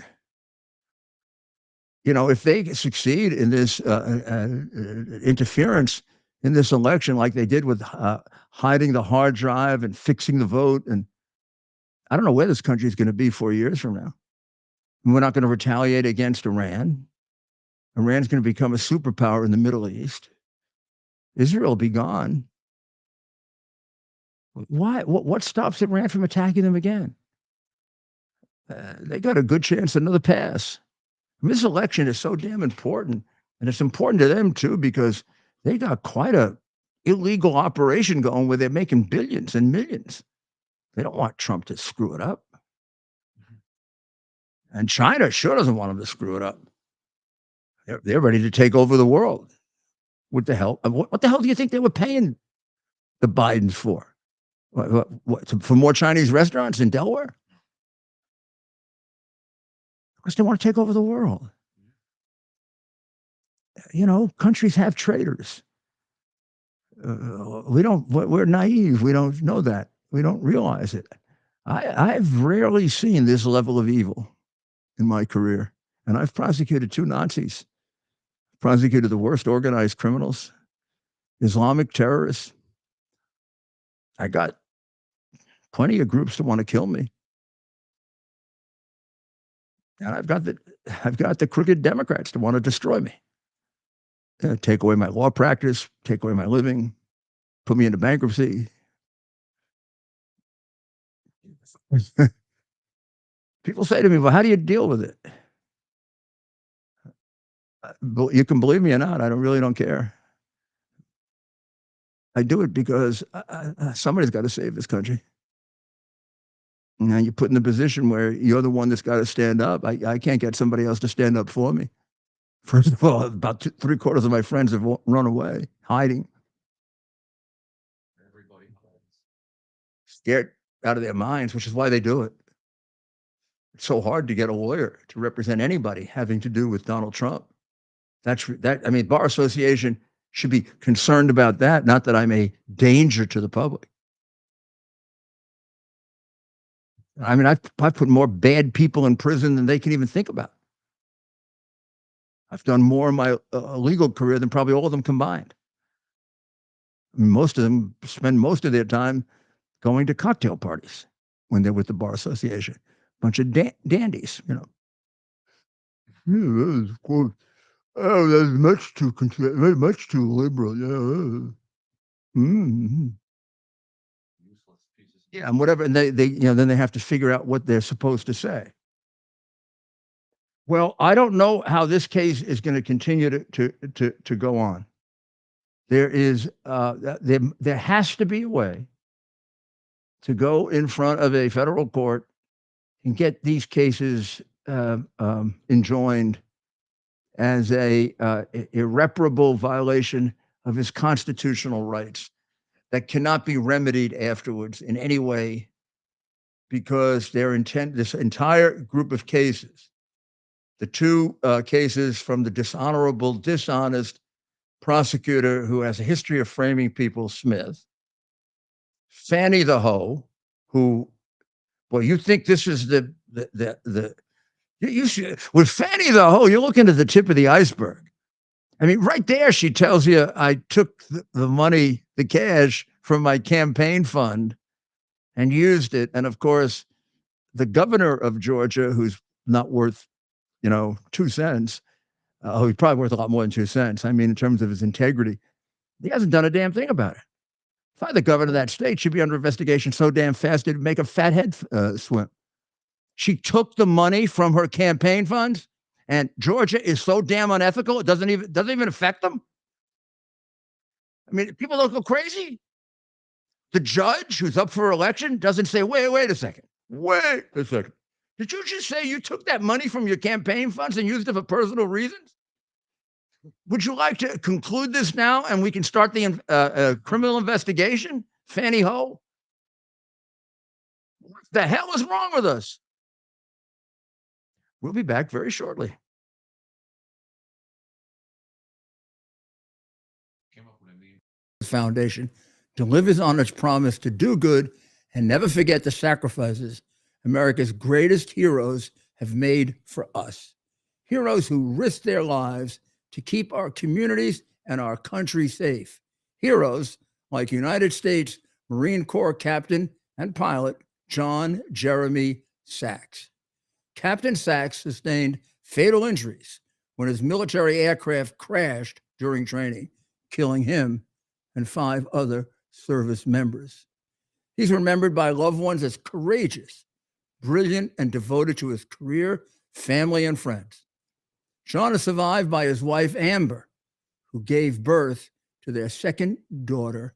You know, if they succeed in this interference in this election, like they did with hiding the hard drive and fixing the vote, and I don't know where this country is going to be 4 years from now. And we're not going to retaliate against Iran. Iran's going to become a superpower in the Middle East. Israel will be gone. Why? What stops Iran from attacking them again? They got a good chance at another pass. This election is so damn important, and it's important to them too because they got quite a illegal operation going where they're making billions and millions. They don't want Trump to screw it up, and China sure doesn't want him to screw it up. They're ready to take over the world. What the hell? What the hell do you think they were paying the Bidens for? For more Chinese restaurants in Delaware? Because they want to take over the world. You know, countries have traitors. We're naive. We don't know that. We don't realize it. I've rarely seen this level of evil in my career. And I've prosecuted 2 Nazis, prosecuted the worst organized criminals, Islamic terrorists. I got plenty of groups that want to kill me. And I've got the crooked Democrats that want to destroy me. Take away my law practice, take away my living, put me into bankruptcy. People say to me, "Well, how do you deal with it?" You can believe me or not, I really don't care. I do it because somebody's got to save this country. Now you're put in a position where you're the one that's got to stand up. I can't get somebody else to stand up for me. First of all, about 3/4 of my friends have run away, hiding. Everybody. Scared out of their minds, which is why they do it. It's so hard to get a lawyer to represent anybody having to do with Donald Trump. I mean, Bar Association should be concerned about that, not that I'm a danger to the public. I mean, I've put more bad people in prison than they can even think about. I've done more in my legal career than probably all of them combined. I mean, most of them spend most of their time going to cocktail parties when they're with the Bar Association. Bunch of dandies, you know. Oh, that's much too liberal. Yeah. Mm-hmm. Yeah, and whatever, and they then they have to figure out what they're supposed to say. Well, I don't know how this case is going to continue to go on. There has to be a way to go in front of a federal court and get these cases enjoined as a irreparable violation of his constitutional rights that cannot be remedied afterwards in any way, because this entire group of cases, the 2 cases from the dishonorable, dishonest prosecutor who has a history of framing people, Smith, Fanny the Hoe, who, well, you think this is you should, with Fanny the Hoe, you're looking at the tip of the iceberg. I mean, right there, she tells you I took the money, the cash from my campaign fund and used it. And of course, the governor of Georgia, who's not worth, 2 cents. He's probably worth a lot more than 2 cents. I mean, in terms of his integrity, he hasn't done a damn thing about it. If I were the governor of that state, she'd be under investigation so damn fast it'd make a fat head swim. She took the money from her campaign funds, and Georgia is so damn unethical it doesn't even affect them. I mean, people don't go crazy. The judge who's up for election doesn't say, wait a second. Did you just say you took that money from your campaign funds and used it for personal reasons? Would you like to conclude this now and we can start the criminal investigation, Fanny Ho? What the hell is wrong with us? We'll be back very shortly. Foundation delivers on its promise to do good and never forget the sacrifices America's greatest heroes have made for us. Heroes who risked their lives to keep our communities and our country safe. Heroes like United States Marine Corps Captain and pilot John Jeremy Sachs. Captain Sachs sustained fatal injuries when his military aircraft crashed during training, killing him and 5 other service members. He's remembered by loved ones as courageous, brilliant, and devoted to his career, family, and friends. John is survived by his wife, Amber, who gave birth to their second daughter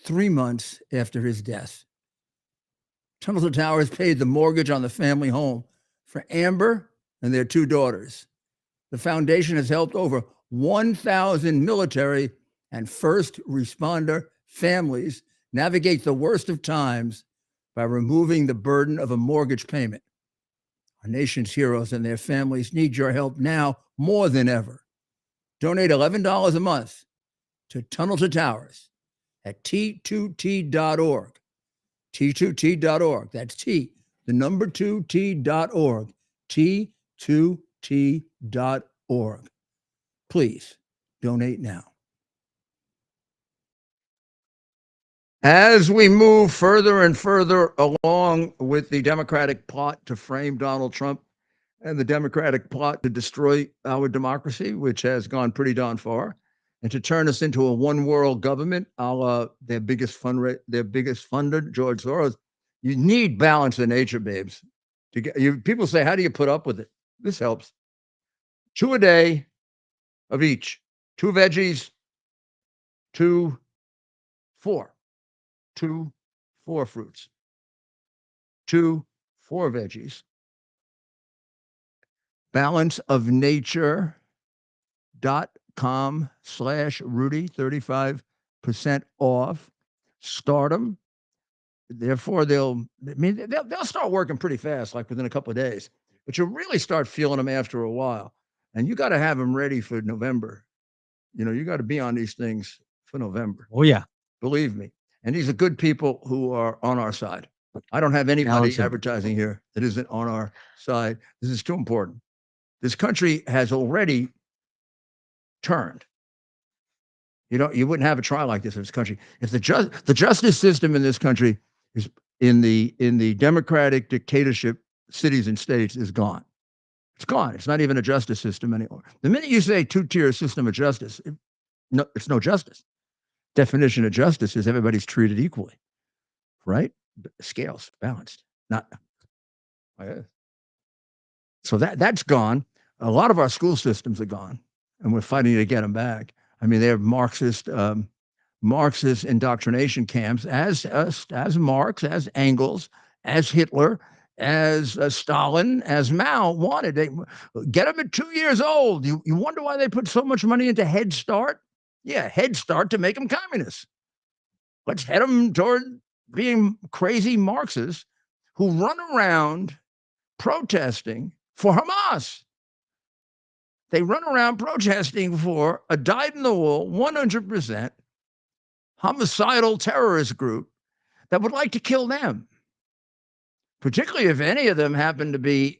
3 months after his death. Tunnel to Towers paid the mortgage on the family home for Amber and their 2 daughters. The foundation has helped over 1,000 military and first responder families navigate the worst of times by removing the burden of a mortgage payment. Our nation's heroes and their families need your help now more than ever. Donate $11 a month to Tunnel to Towers at T2T.org. T2T.org. That's T, the number 2T.org. T2T.org. Please donate now. As we move further and further along with the Democratic plot to frame Donald Trump and the Democratic plot to destroy our democracy, which has gone pretty darn far, and to turn us into a one-world government, a la their biggest funder, George Soros, you need balance in nature, babes. To get you, people say, "How do you put up with it?" This helps. 2 a day of each. 2 veggies, 4 fruits, 4 veggies. balanceofnature.com/Rudy, 35% off. Stardom. Therefore, they'll start working pretty fast, like within a couple of days. But you'll really start feeling them after a while. And you got to have them ready for November. You got to be on these things for November. Oh, yeah. Believe me. And these are good people who are on our side. I don't have anybody advertising here that isn't on our side. This is too important. This country has already turned. You wouldn't have a trial like this in this country. If the justice system in this country is in the democratic dictatorship cities and states is gone. It's gone. It's not even a justice system anymore. The minute you say 2-tier system of justice, it's no justice. Definition of justice is everybody's treated equally, right? Scales balanced, not. So that's gone. A lot of our school systems are gone, and we're fighting to get them back. I mean, they're Marxist indoctrination camps, as Marx, as Engels, as Hitler, as Stalin, as Mao wanted. They get them at 2 years old. You wonder why they put so much money into Head Start? Yeah, Head Start to make them communists. Let's head them toward being crazy Marxists who run around protesting for Hamas. They run around protesting for a dyed-in-the-wool, 100% homicidal terrorist group that would like to kill them, particularly if any of them happen to be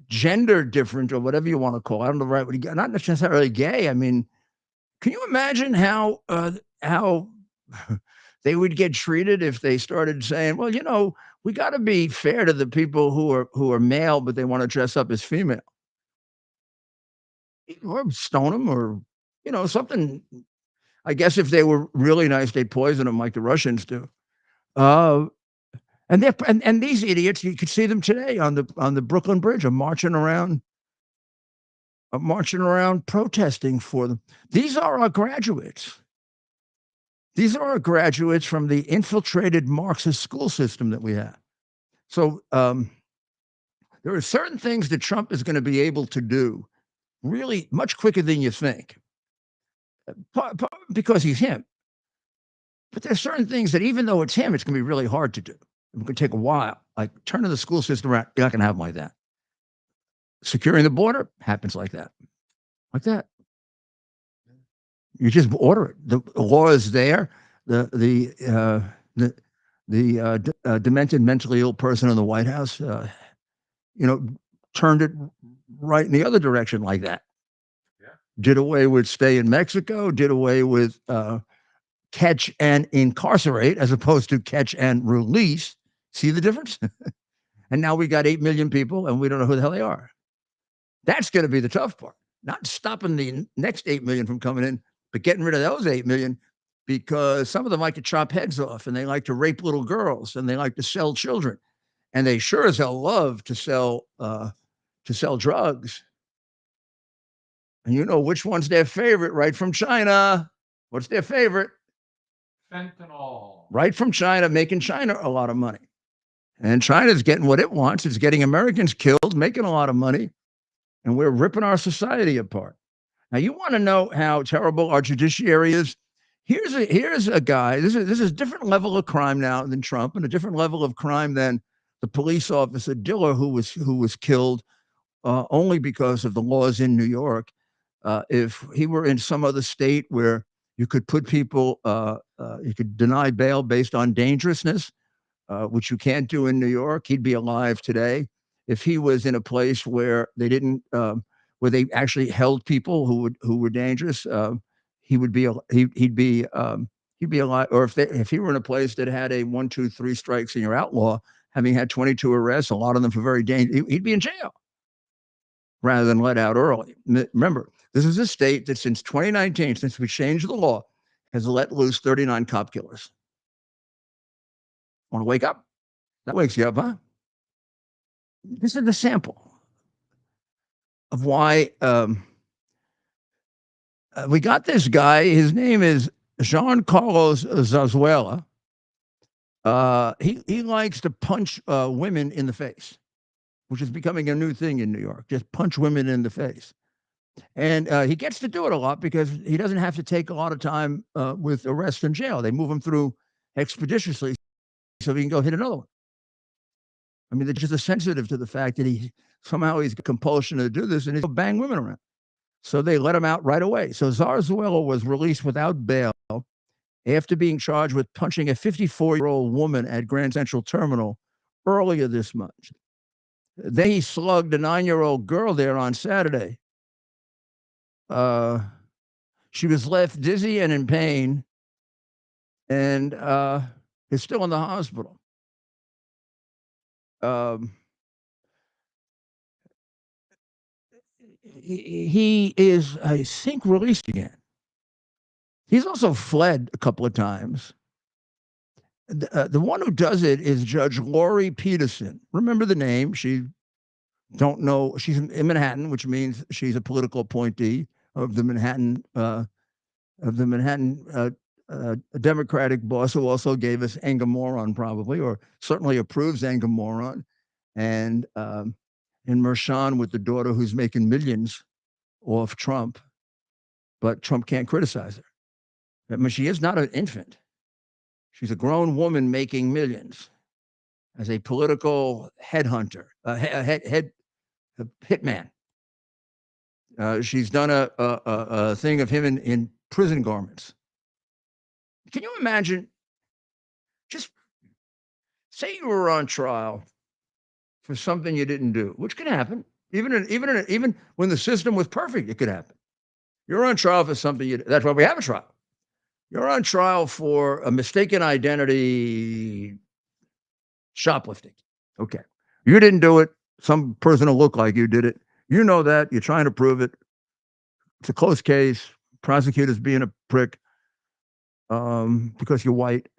gender different or whatever you want to call it. I don't know the right word. Not necessarily gay. I mean, can you imagine how they would get treated if they started saying, well, we got to be fair to the people who are male, but they want to dress up as female? Or stone them, or something. I guess if they were really nice, they'd poison them like the Russians do. And these idiots, you could see them today on the Brooklyn Bridge, are marching around protesting for them. These are our graduates. These are our graduates from the infiltrated Marxist school system that we have. So there are certain things that Trump is going to be able to do really much quicker than you think, because he's him. But there's certain things that even though it's him, it's going to be really hard to do. It's going to take a while. Like turning the school system around, you're not going to have them like that. Securing the border happens like that. Like that. You just order it. The law is there. The demented, mentally ill person in the White House, turned it right in the other direction like that. Yeah. Did away with stay in Mexico. Did away with catch and incarcerate as opposed to catch and release. See the difference? And now we got 8 million people, and we don't know who the hell they are. That's going to be the tough part. Not stopping the next 8 million from coming in, but getting rid of those 8 million, because some of them like to chop heads off, and they like to rape little girls, and they like to sell children, and they sure as hell love to sell drugs. And you know which one's their favorite, right from China. What's their favorite? Fentanyl. Right from China, making China a lot of money. And China's getting what it wants. It's getting Americans killed, making a lot of money, and we're ripping our society apart. Now, you want to know how terrible our judiciary is? Here's a guy. This is a different level of crime now than Trump, and a different level of crime than the police officer Diller, who was killed only because of the laws in New York. If he were in some other state where you could put people, you could deny bail based on dangerousness, which you can't do in New York, he'd be alive today. If he was in a place where they didn't, where they actually held people who were dangerous, he'd be alive. Or if he were in a place that had a 1, 2, 3 strikes and you're outlaw, having had 22 arrests, a lot of them for very dangerous, he'd be in jail rather than let out early. Remember, this is a state that since 2019, since we changed the law, has let loose 39 cop killers. Want to wake up? That wakes you up, huh? This is the sample of why we got this guy. His name is Jean Carlos Zazuela. He likes to punch women in the face, which is becoming a new thing in New York. Just punch women in the face. And he gets to do it a lot because he doesn't have to take a lot of time with arrest and jail. They move him through expeditiously so he can go hit another one. I mean, they're just sensitive to the fact that he's got compulsion to do this, and he'll bang women around. So they let him out right away. So Zarzuela was released without bail after being charged with punching a 54-year-old woman at Grand Central Terminal earlier this month. Then he slugged a 9-year-old girl there on Saturday. She was left dizzy and in pain, and is still in the hospital. He is, I think, released again. He's also fled a couple of times. The one who does it is Judge Lori Peterson. Remember the name? She's in Manhattan, which means she's a political appointee of the Manhattan Democratic boss, who also gave us Anger Moron, probably, or certainly approves Anger Moron, and Mershon with the daughter who's making millions off Trump, but Trump can't criticize her. I mean, she is not an infant. She's a grown woman making millions as a political headhunter, a hitman. She's done a thing of him in prison garments. Can you imagine? Just say you were on trial for something you didn't do, which could happen. Even when the system was perfect, it could happen. You're on trial for something that's why we have a trial. You're on trial for a mistaken identity, shoplifting. Okay. You didn't do it. Some person will look like you did it. You know that. You're trying to prove it. It's a close case. Prosecutor's being a prick because you're white.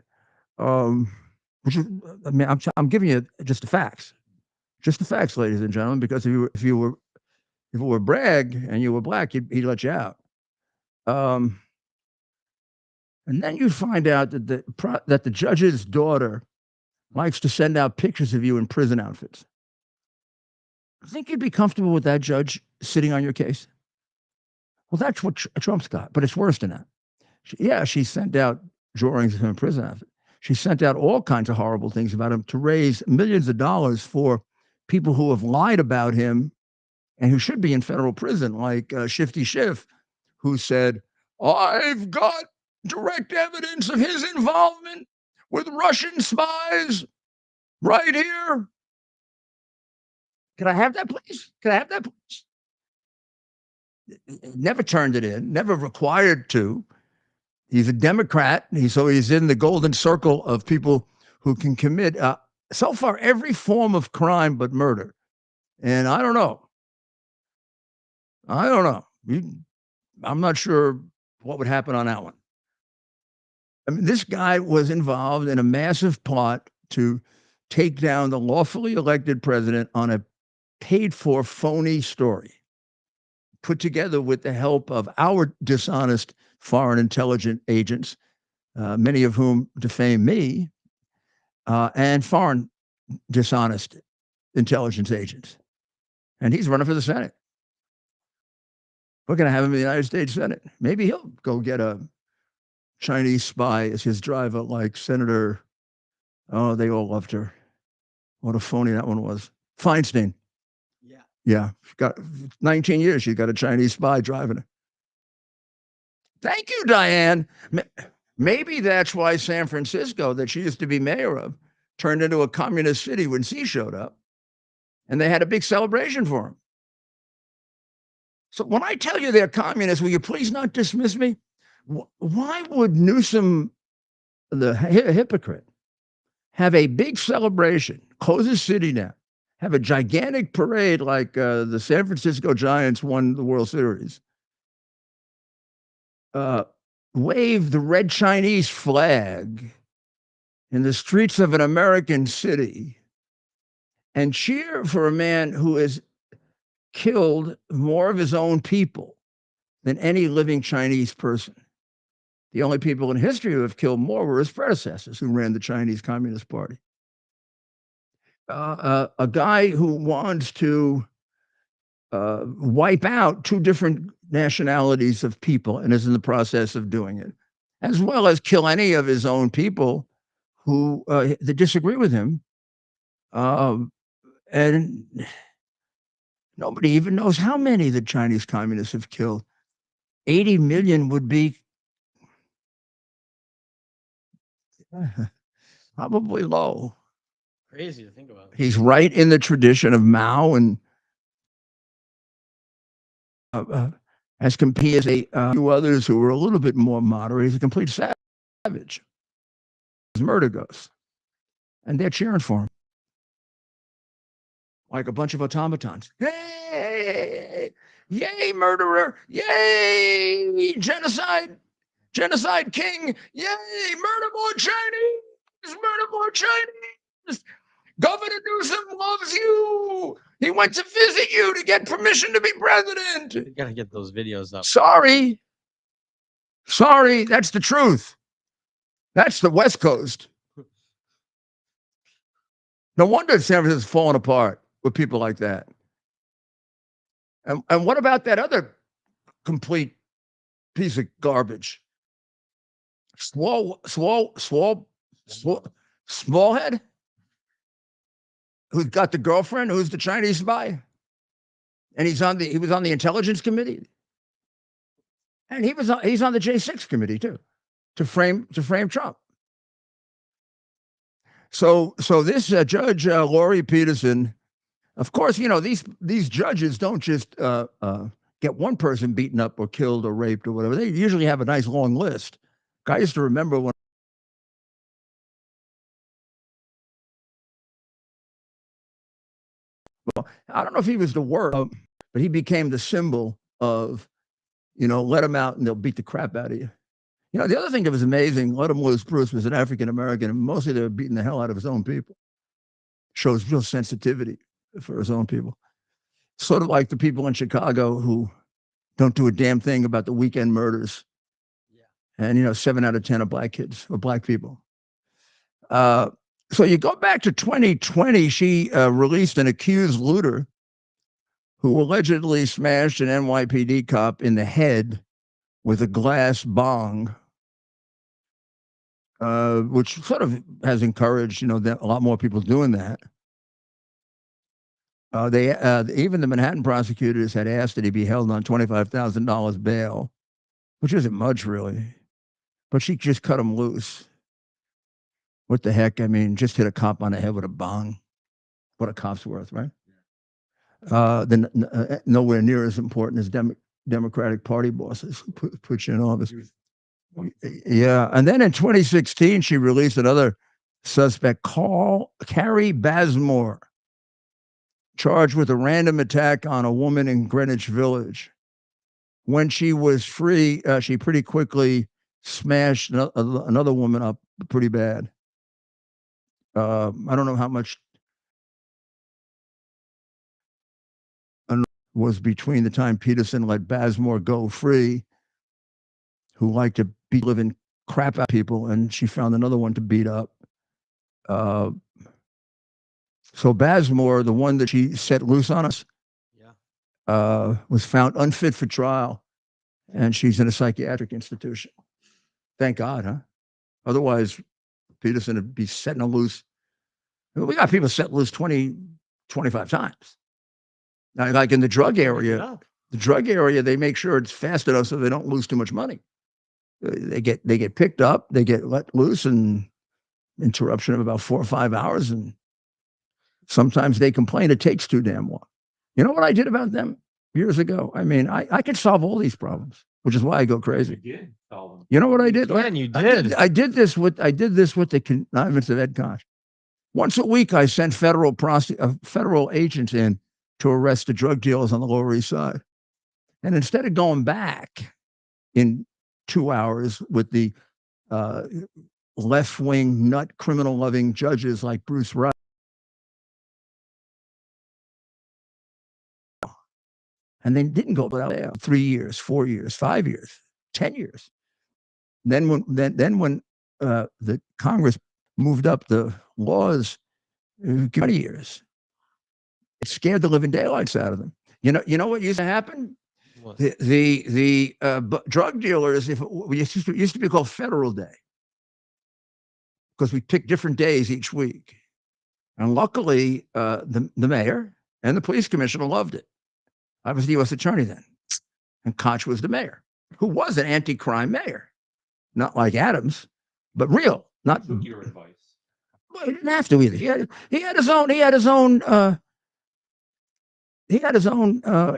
Which is, I mean, I'm giving you just the facts. Just the facts, ladies and gentlemen, because if it were Bragg and you were black, he'd let you out. And then you find out that the judge's daughter likes to send out pictures of you in prison outfits. Think you'd be comfortable with that judge sitting on your case? Well, that's what Trump's got, but it's worse than that. She sent out drawings of him in prison outfit. She sent out all kinds of horrible things about him to raise millions of dollars for people who have lied about him and who should be in federal prison, like Shifty Schiff, who said, I've got direct evidence of his involvement with Russian spies right here. Can I have that, please? Can I have that, please? Never turned it in, never required to. He's a Democrat. So he's in the golden circle of people who can commit, so far, every form of crime but murder. And I don't know. I'm not sure what would happen on that one. I mean, this guy was involved in a massive plot to take down the lawfully elected president on a paid-for phony story, put together with the help of our dishonest foreign intelligence agents, many of whom defame me, and foreign dishonest intelligence agents. And he's running for the Senate. We're going to have him in the United States Senate. Maybe he'll go get a Chinese spy as his driver, like Senator, oh, they all loved her. What a phony that one was. Feinstein. Yeah. She got 19 years. She got a Chinese spy driving her. Thank you, Diane. Maybe that's why San Francisco, that she used to be mayor of, turned into a communist city when Xi showed up. And they had a big celebration for him. So when I tell you they're communists, will you please not dismiss me? Why would Newsom, the hypocrite, have a big celebration, close his city down, have a gigantic parade like the San Francisco Giants won the World Series, wave the red Chinese flag in the streets of an American city, and cheer for a man who has killed more of his own people than any living Chinese person? The only people in history who have killed more were his predecessors who ran the Chinese Communist Party. A guy who wants to wipe out two different nationalities of people and is in the process of doing it, as well as kill any of his own people who that disagree with him. And nobody even knows how many the Chinese communists have killed. 80 million would be probably low. Crazy to think about. He's right in the tradition of Mao, and as compared to a few others who were a little bit more moderate, he's a complete savage. His murder goes, and they're cheering for him like a bunch of automatons. Hey, yay, murderer! Yay, genocide king! Yay, murder more Chinese! Murder more Chinese! Governor Newsom loves you. He went to visit you to get permission to be president. You gotta get those videos up. Sorry, that's the truth. That's the West Coast. No wonder San Francisco's falling apart with people like that. And what about that other complete piece of garbage? Smallhead? Who's got the girlfriend who's the Chinese spy? And he was on the intelligence committee. And he's on the J6 committee too, to frame Trump. So this Judge Lori Peterson, of course, these judges don't just get one person beaten up or killed or raped or whatever. They usually have a nice long list. I used to remember when I don't know if he was the worst, but he became the symbol of, let him out and they'll beat the crap out of you. The other thing that was amazing, Let Him Loose Bruce was an African-American, and mostly they were beating the hell out of his own people. Shows real sensitivity for his own people. Sort of like the people in Chicago who don't do a damn thing about the weekend murders. Yeah. And, 7 out of 10 are black kids or black people. So you go back to 2020, she released an accused looter who allegedly smashed an NYPD cop in the head with a glass bong, which sort of has encouraged, a lot more people doing that. Even the Manhattan prosecutors had asked that he be held on $25,000 bail. which isn't much really, but she just cut him loose. What the heck? I mean, just hit a cop on the head with a bong. What a cop's worth, right? Then nowhere near as important as Democratic Party bosses who put you in office. Yeah, and then in 2016, she released another suspect, Carrie Bazemore, charged with a random attack on a woman in Greenwich Village. When she was free, she pretty quickly smashed another woman up pretty bad. I don't know how much was between the time Peterson let Bazemore go free, who liked to beat living crap out of people, and she found another one to beat up. So Bazemore, the one that she set loose on us, was found unfit for trial, and she's in a psychiatric institution. Thank God, huh? Otherwise, Peterson would be setting her loose. We got people set loose 20, 25 times. Now, like in the drug area, they make sure it's fast enough so they don't lose too much money. They get picked up, they get let loose, and interruption of about 4 or 5 hours, and sometimes they complain it takes too damn long. You know what I did about them years ago? I mean, I could solve all these problems, which is why I go crazy. You know what I did? Man, you did. I did this with the connivance of Ed Koch. Once a week, I sent federal agents in to arrest the drug dealers on the Lower East Side. And instead of going back in 2 hours with the left-wing nut criminal-loving judges like Bruce Wright, and they didn't go out there 3 years, 4 years, 5 years, 10 years. Then when the Congress moved up the laws 20 years, it scared the living daylights out of them. You know what used to happen? What? The drug dealers, if it used to be called Federal Day, because we picked different days each week, and luckily the mayor and the police commissioner loved it. I was the U.S. attorney then, and Koch was the mayor, who was an anti-crime mayor, not like Adams, but real. Not Took your advice. Well, he didn't have to either. He had his own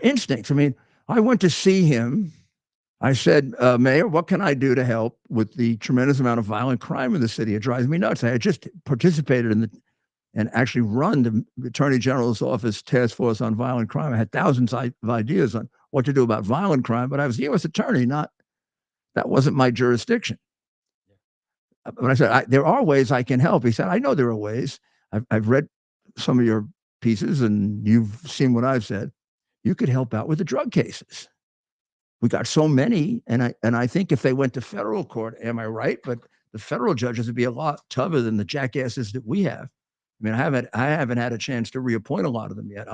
instincts. I mean, I went to see him. I said, Mayor, what can I do to help with the tremendous amount of violent crime in the city? It drives me nuts. I had just participated and actually run the Attorney General's office task force on violent crime. I had thousands of ideas on what to do about violent crime, but I was the U.S. attorney, that wasn't my jurisdiction. But I said, there are ways I can help. He said, I know there are ways. I've read some of your pieces and you've seen what I've said. You could help out with the drug cases. We got so many, and I think if they went to federal court, am I right? But the federal judges would be a lot tougher than the jackasses that we have. I mean, I haven't had a chance to reappoint a lot of them yet.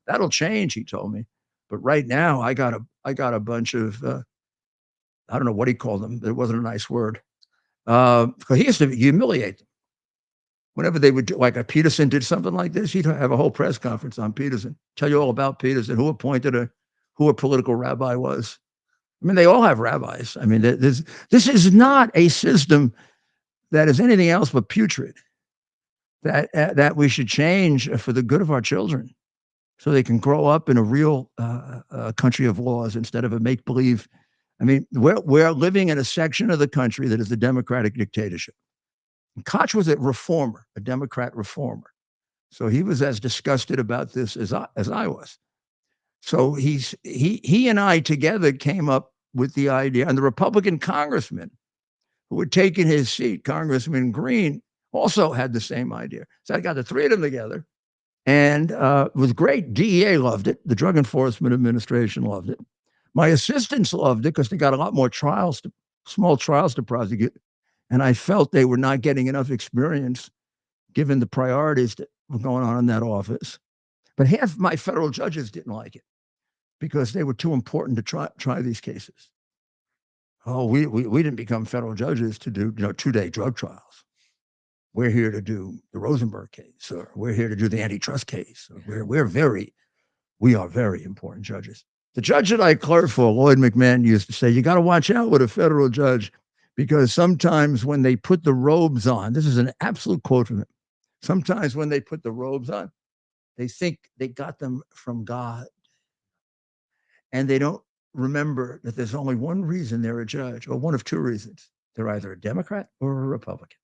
That'll change, he told me. But right now, I got a bunch of I don't know what he called them. It wasn't a nice word. Because he used to humiliate them. Whenever they would do, like a Peterson did something like this, he'd have a whole press conference on Peterson, tell you all about Peterson, who appointed her, who a political rabbi was. I mean, they all have rabbis. I mean, this is not a system that is anything else but putrid. That we should change for the good of our children, so they can grow up in a real country of laws instead of a make-believe. I mean, we're living in a section of the country that is a democratic dictatorship. And Koch was a reformer, a Democrat reformer. So he was as disgusted about this as I was. So he and I together came up with the idea, and the Republican congressman who had taken his seat, Congressman Green, also had the same idea. So I got the three of them together, and it was great. DEA loved it. The Drug Enforcement Administration loved it. My assistants loved it because they got a lot more small trials to prosecute. And I felt they were not getting enough experience given the priorities that were going on in that office. But half my federal judges didn't like it because they were too important to try these cases. Oh, we didn't become federal judges to do 2-day drug trials. We're here to do the Rosenberg case, or we're here to do the antitrust case. We are very important judges. The judge that I clerked for, Lloyd McMahon, used to say, you got to watch out with a federal judge because sometimes when they put the robes on, this is an absolute quote from him. Sometimes when they put the robes on, they think they got them from God. And they don't remember that there's only one reason they're a judge, or one of two reasons. They're either a Democrat or a Republican.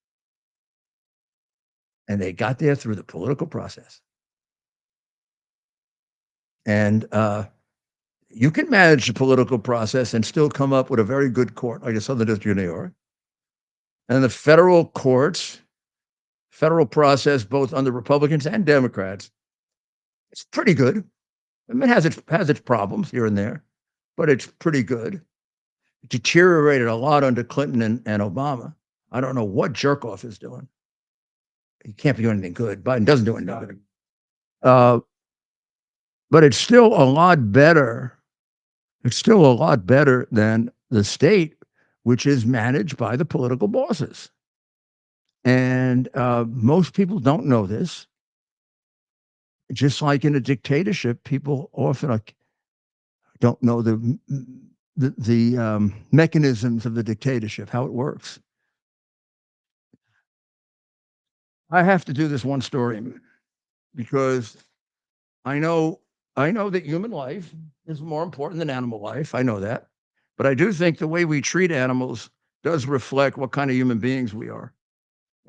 And they got there through the political process. And you can manage the political process and still come up with a very good court, like the Southern District of New York. And the federal courts, federal process, both under Republicans and Democrats, it's pretty good. I mean, it has its problems here and there, but it's pretty good. It deteriorated a lot under Clinton and Obama. I don't know what jerk off is doing. He can't be doing anything good. Biden doesn't do anything good. But it's still a lot better. It's still a lot better than the state, which is managed by the political bosses. And most people don't know this. Just like in a dictatorship, people often don't know the mechanisms of the dictatorship, how it works. I have to do this one story because I know that human life is more important than animal life. I know that. But I do think the way we treat animals does reflect what kind of human beings we are.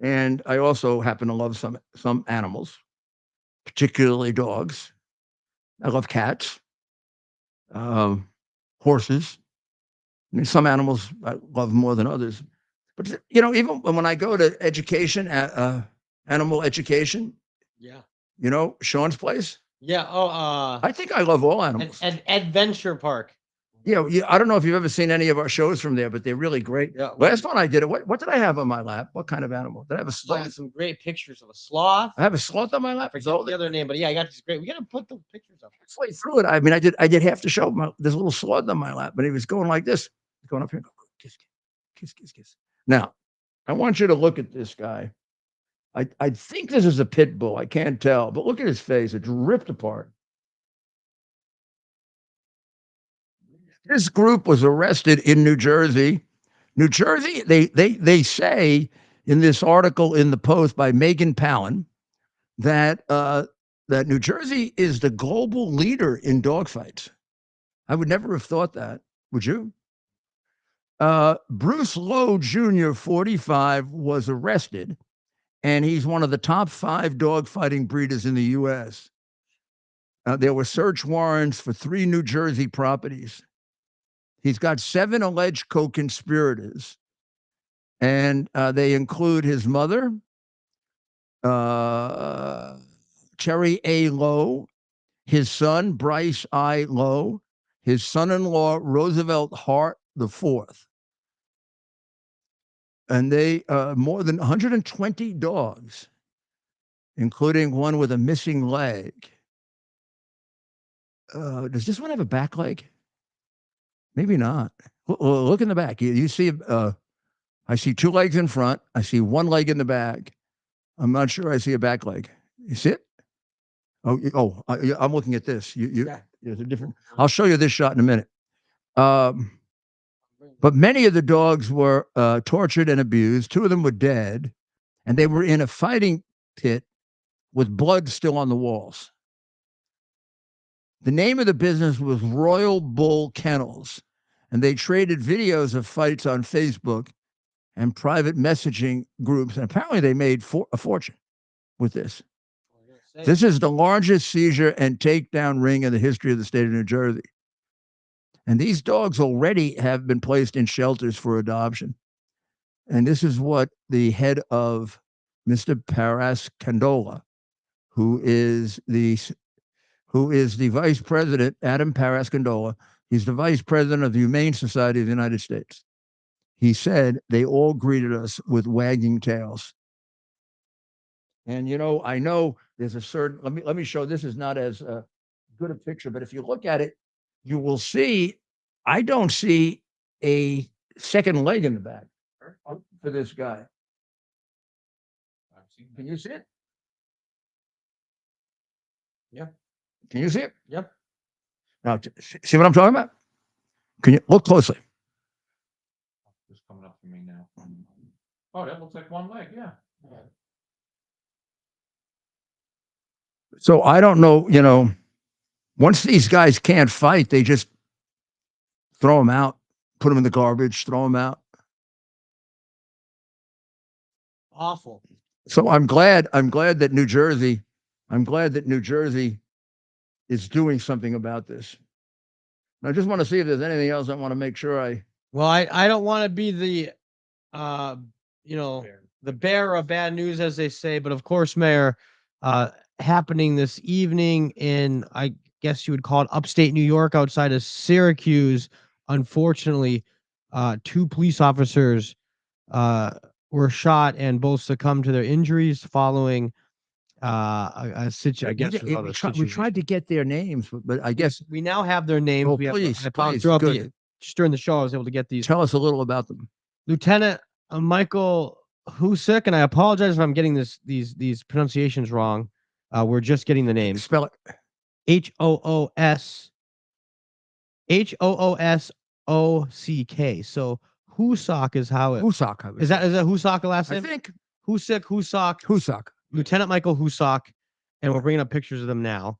And I also happen to love some animals, particularly dogs. I love cats, horses. I mean, some animals I love more than others. But, even when I go to education, animal education, Sean's place, Yeah. Oh, I think I love all animals. Adventure Park. Yeah, I don't know if you've ever seen any of our shows from there, but they're really great. Yeah. Last one I did it. What did I have on my lap? What kind of animal? Did I have a I sloth? got some great pictures of a sloth. I have a sloth on my lap. I forget the other name, but yeah, I got these great. We got to put the pictures up. Halfway through it, I mean, I did half the show. There's a little sloth on my lap, but he was going like this, going up here, kiss, kiss, kiss, kiss. Now, I want you to look at this guy. I think this is a pit bull. I can't tell, but look at his face. It's ripped apart. This group was arrested in New Jersey. New Jersey, they say in this article in the Post by Megan Palin that that New Jersey is the global leader in dogfights. I would never have thought that. Would you? Bruce Lowe Jr., 45, was arrested, and he's one of the top 5 dogfighting breeders in the U.S. There were search warrants for 3 New Jersey properties. He's got 7 alleged co-conspirators, and they include his mother, Cherry A. Lowe, his son, Bryce I. Lowe, his son-in-law, Roosevelt Hart IV. And they, more than 120 dogs, including one with a missing leg. Does this one have a back leg? Maybe not. Look in the back. You see, I see 2 legs in front. I see 1 leg in the back. I'm not sure I see a back leg. You see it? I'm looking at this. There's a different. I'll show you this shot in a minute. But many of the dogs were tortured and abused. 2 of them were dead, and they were in a fighting pit with blood still on the walls. The name of the business was Royal Bull Kennels, and they traded videos of fights on Facebook and private messaging groups, and apparently they made a fortune with this. This is the largest seizure and takedown ring in the history of the state of New Jersey. And these dogs already have been placed in shelters for adoption. And this is what the head of Mr. Parascandola, who is the vice president, Adam Parascandola, he's the vice president of the Humane Society of the United States. He said they all greeted us with wagging tails. And I know there's a certain. Let me show. This is not as good a picture, but if you look at it, you will see. I don't see a second leg in the back for this guy. Can you see it? Yeah. Can you see it? Yep. Now, see what I'm talking about? Can you look closely? Just coming up for me now. Oh, that looks like one leg, yeah. So I don't know, once these guys can't fight, they just throw them out, put them in the garbage, throw them out. Awful. So I'm glad that New Jersey is doing something about this. And I just want to see if there's anything else I want to make sure Well, I don't want to be the the bearer of bad news, as they say, but of course, Mayor, happening this evening in, I guess you would call it, upstate New York, outside of Syracuse. Unfortunately, 2 police officers were shot and both succumbed to their injuries following a situation. we tried to get their names, but I guess We now have their names. Oh, We have, please, I found please, throughout good. just during the show, I was able to get these. Tell us a little about them. Lieutenant Michael Husik, and I apologize if I'm getting these pronunciations wrong. We're just getting the names. Spell it. Hoossock. So Husok is how it Husak. is. That Husok the last I name? think Husok. Husak. Lieutenant Michael Husok, and we're bringing up pictures of them now,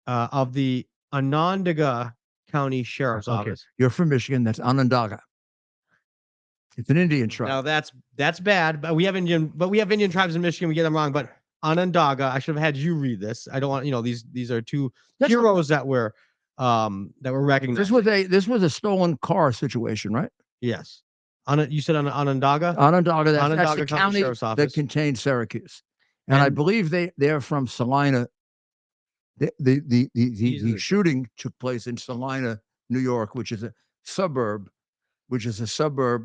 of the Onondaga County Sheriff's Okay, Office. you're from Michigan. That's Onondaga. It's an Indian tribe. Now that's bad, but we have Indian tribes in Michigan. We get them wrong, but Onondaga. I should have had you read this. I don't want these are 2 That's heroes that were recognized. This was a stolen car situation, right? Yes. You said Onondaga. Onondaga. That's Onondaga the County county Sheriff's that Office. contains Syracuse, and I And- believe they're from Salina. The shooting took place in Salina, New York, which is a suburb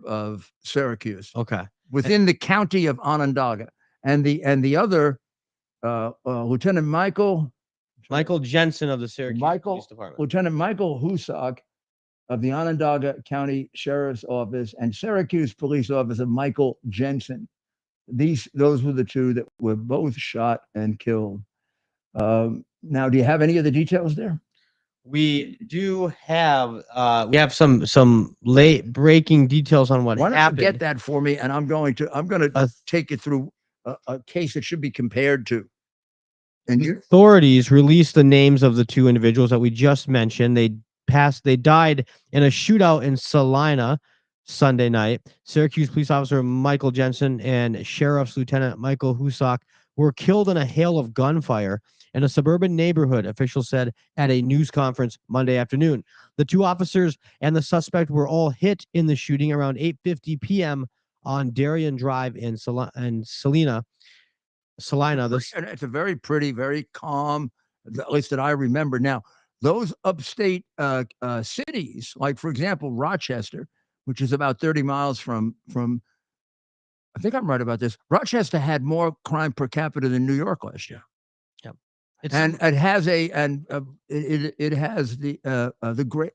of Syracuse, Okay. within the county of Onondaga, and the other Lieutenant Michael Jensen of the Syracuse Police Department. Lieutenant Michael Husak of the Onondaga County Sheriff's Office, and Syracuse Police Officer Michael Jensen. Those were the 2 that were both shot and killed. Now, do you have any of the details there? We do have some late breaking details on what Why don't happened. you get that for me, and I'm going to take you through a case that should be compared to. And Authorities released the names of the 2 individuals that we just mentioned. They died in a shootout in Salina Sunday night. Syracuse police officer Michael Jensen and Sheriff's Lieutenant Michael Husok were killed in a hail of gunfire in a suburban neighborhood, officials said at a news conference Monday afternoon. The 2 officers and the suspect were all hit in the shooting around 8:50 p.m. on Darien Drive in Salina. And it's a very pretty, very calm, at least that I remember. Now, those upstate cities, like, for example, Rochester, which is about 30 miles from, I think I'm right about this. Rochester had more crime per capita than New York last year. Yep. And it has it has the great,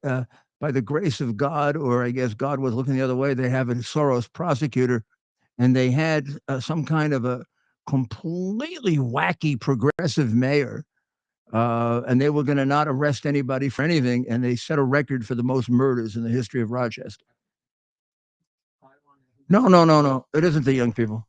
by the grace of God, or I guess God was looking the other way, they have a Soros prosecutor, and they had some kind of a completely wacky progressive mayor, and they were going to not arrest anybody for anything, and they set a record for the most murders in the history of Rochester. No. It isn't the young people.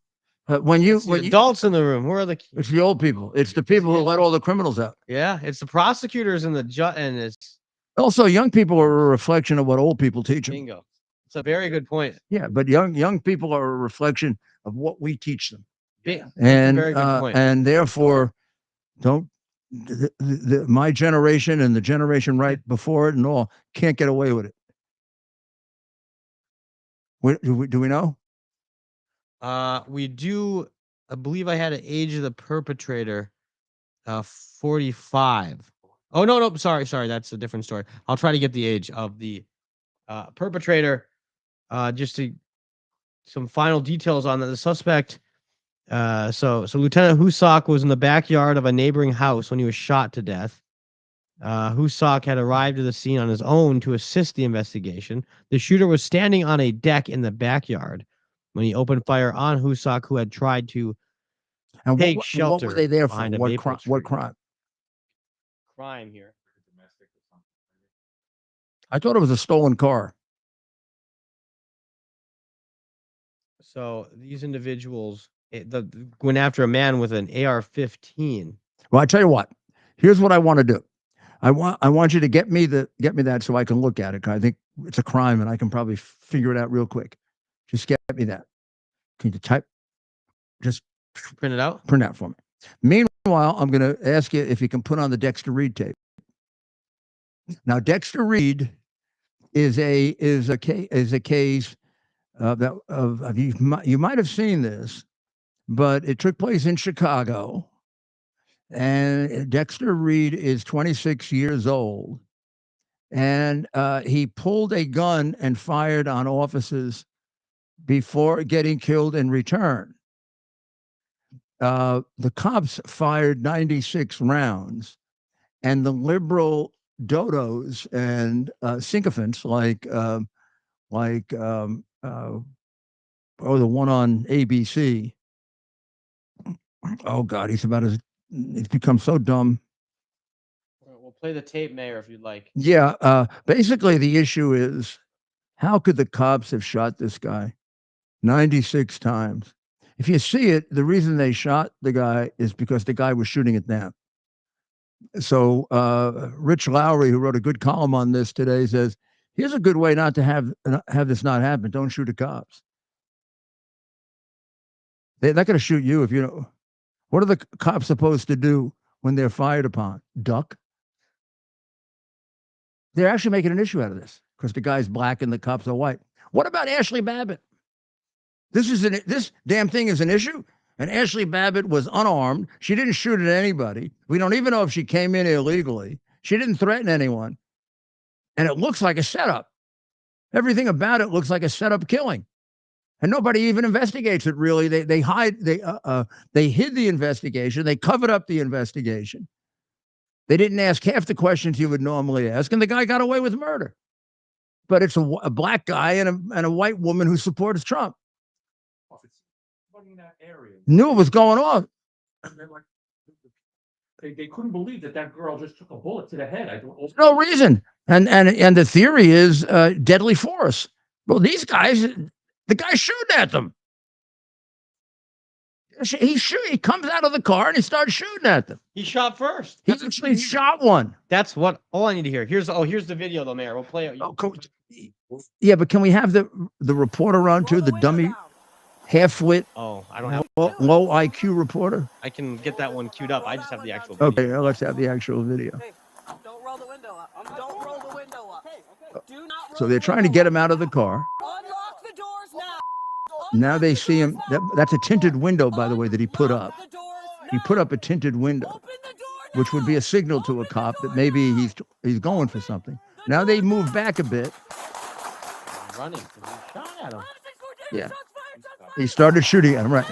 When you adults in the room, who are the? It's the old people. It's the people who let all the criminals out. Yeah, it's the prosecutors and and it's also young people are a reflection of what old people teach them. bingo. It's a very good point. Yeah, but young people are a reflection of what we teach them. Yeah, And very good point. And therefore, don't my generation and the generation right before it and all can't get away with it. Do we know? We do. I believe I had an age of the perpetrator, 45. Oh no, sorry, that's a different story. I'll try to get the age of the perpetrator, just to some final details on that. The suspect. So Lieutenant Husok was in the backyard of a neighboring house when he was shot to death. Husok had arrived to the scene on his own to assist the investigation. The shooter was standing on a deck in the backyard when he opened fire on Husok, who had tried to take shelter. What were they there for? behind a What maple crime? What tree. crime? Crime here. I thought it was a stolen car. So these individuals went after a man with an AR-15. Well, I tell you what. Here's what I want to do. I want you to get me that so I can look at it. 'Cause I think it's a crime and I can probably figure it out real quick. Just get me that. Can you just Print it out. print out for me? Meanwhile, I'm going to ask you if you can put on the Dexter Reed tape. Now, Dexter Reed is a case you might have seen this, but it took place in Chicago. And Dexter Reed is 26 years old, and he pulled a gun and fired on officers before getting killed in return. The cops fired 96 rounds, and the liberal dodos and sycophants like the one on ABC. Oh God, he's become so dumb. We'll play the tape, Mayor, if you'd like. Yeah. Basically, the issue is, how could the cops have shot this guy 96 times? If you see it, the reason they shot the guy is because the guy was shooting it down. So Rich Lowry, who wrote a good column on this today, says, here's a good way not to have this not happen. Don't shoot the cops. They're not going to shoot you if you know. What are the cops supposed to do when they're fired upon? Duck? They're actually making an issue out of this because the guy's black and the cops are white. What about Ashley Babbitt? This damn thing is an issue. And Ashley Babbitt was unarmed. She didn't shoot at anybody. We don't even know if she came in illegally. She didn't threaten anyone. And it looks like a setup. Everything about it looks like a setup killing. And nobody even investigates it, really. They hid the investigation. They covered up the investigation. They didn't ask half the questions you would normally ask, and the guy got away with murder. But it's a black guy and a white woman who supports Trump. Knew it was going on. They couldn't believe that girl just took a bullet to the head. No reason. And the theory is deadly force. Well, these guys, the guy's shooting at them. He comes out of the car and he starts shooting at them. He shot first. He actually shot one. That's what all I need to hear. Here's the video, though, Mayor. We'll play it. Yeah, but can we have the reporter on too? The dummy, half-wit, Oh, I don't have. low IQ reporter. I can get that one queued up. I just have the actual. Okay, Video. let's have the actual video. Hey, don't roll the window up. Don't roll the window up. Do not So they're trying to get him out of the car. unlock the doors now. Now they see him. That's a tinted window, by the way, that he put up. The doors He now. put up a tinted window, Open the door which would be a signal to a cop that maybe he's going for something. Now they move back a bit. Running. 'Cause he shot at him. Yeah. He started shooting at him, right?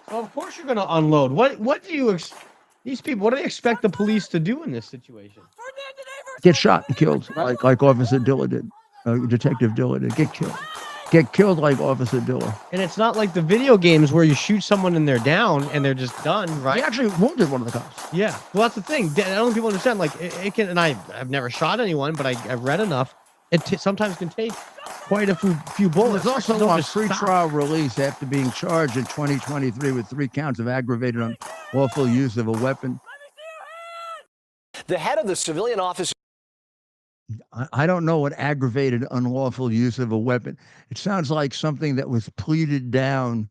So of course you're going to unload. What do you these people? What do they expect the police to do in this situation? Get shot and killed, like Officer Diller did. Detective Diller did. Get killed like Officer Diller. And it's not like the video games where you shoot someone and they're down and they're just done, He right? actually wounded one of the cops. Yeah. Well, that's the thing. I don't think people understand. Like it can, and I've never shot anyone, but I've read enough. It sometimes can take quite a few bullets. There's also Don't on just free stop. trial release after being charged in 2023 with 3 counts of aggravated unlawful use of a weapon. The head of the civilian office. I don't know what aggravated unlawful use of a weapon. It sounds like something that was pleaded down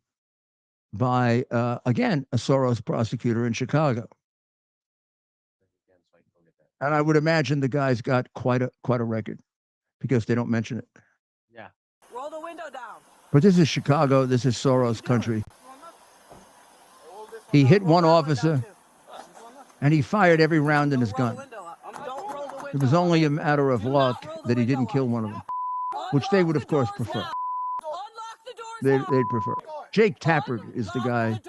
by, again, a Soros prosecutor in Chicago. And I would imagine the guy's got quite a record because they don't mention it. Yeah. Roll the window down. But this is Chicago. This is Soros country. He hit one officer and he fired every round in his gun. It was only a matter of luck that he didn't kill one of them, which they would, of course, prefer. They'd prefer. Jake Tappert is the guy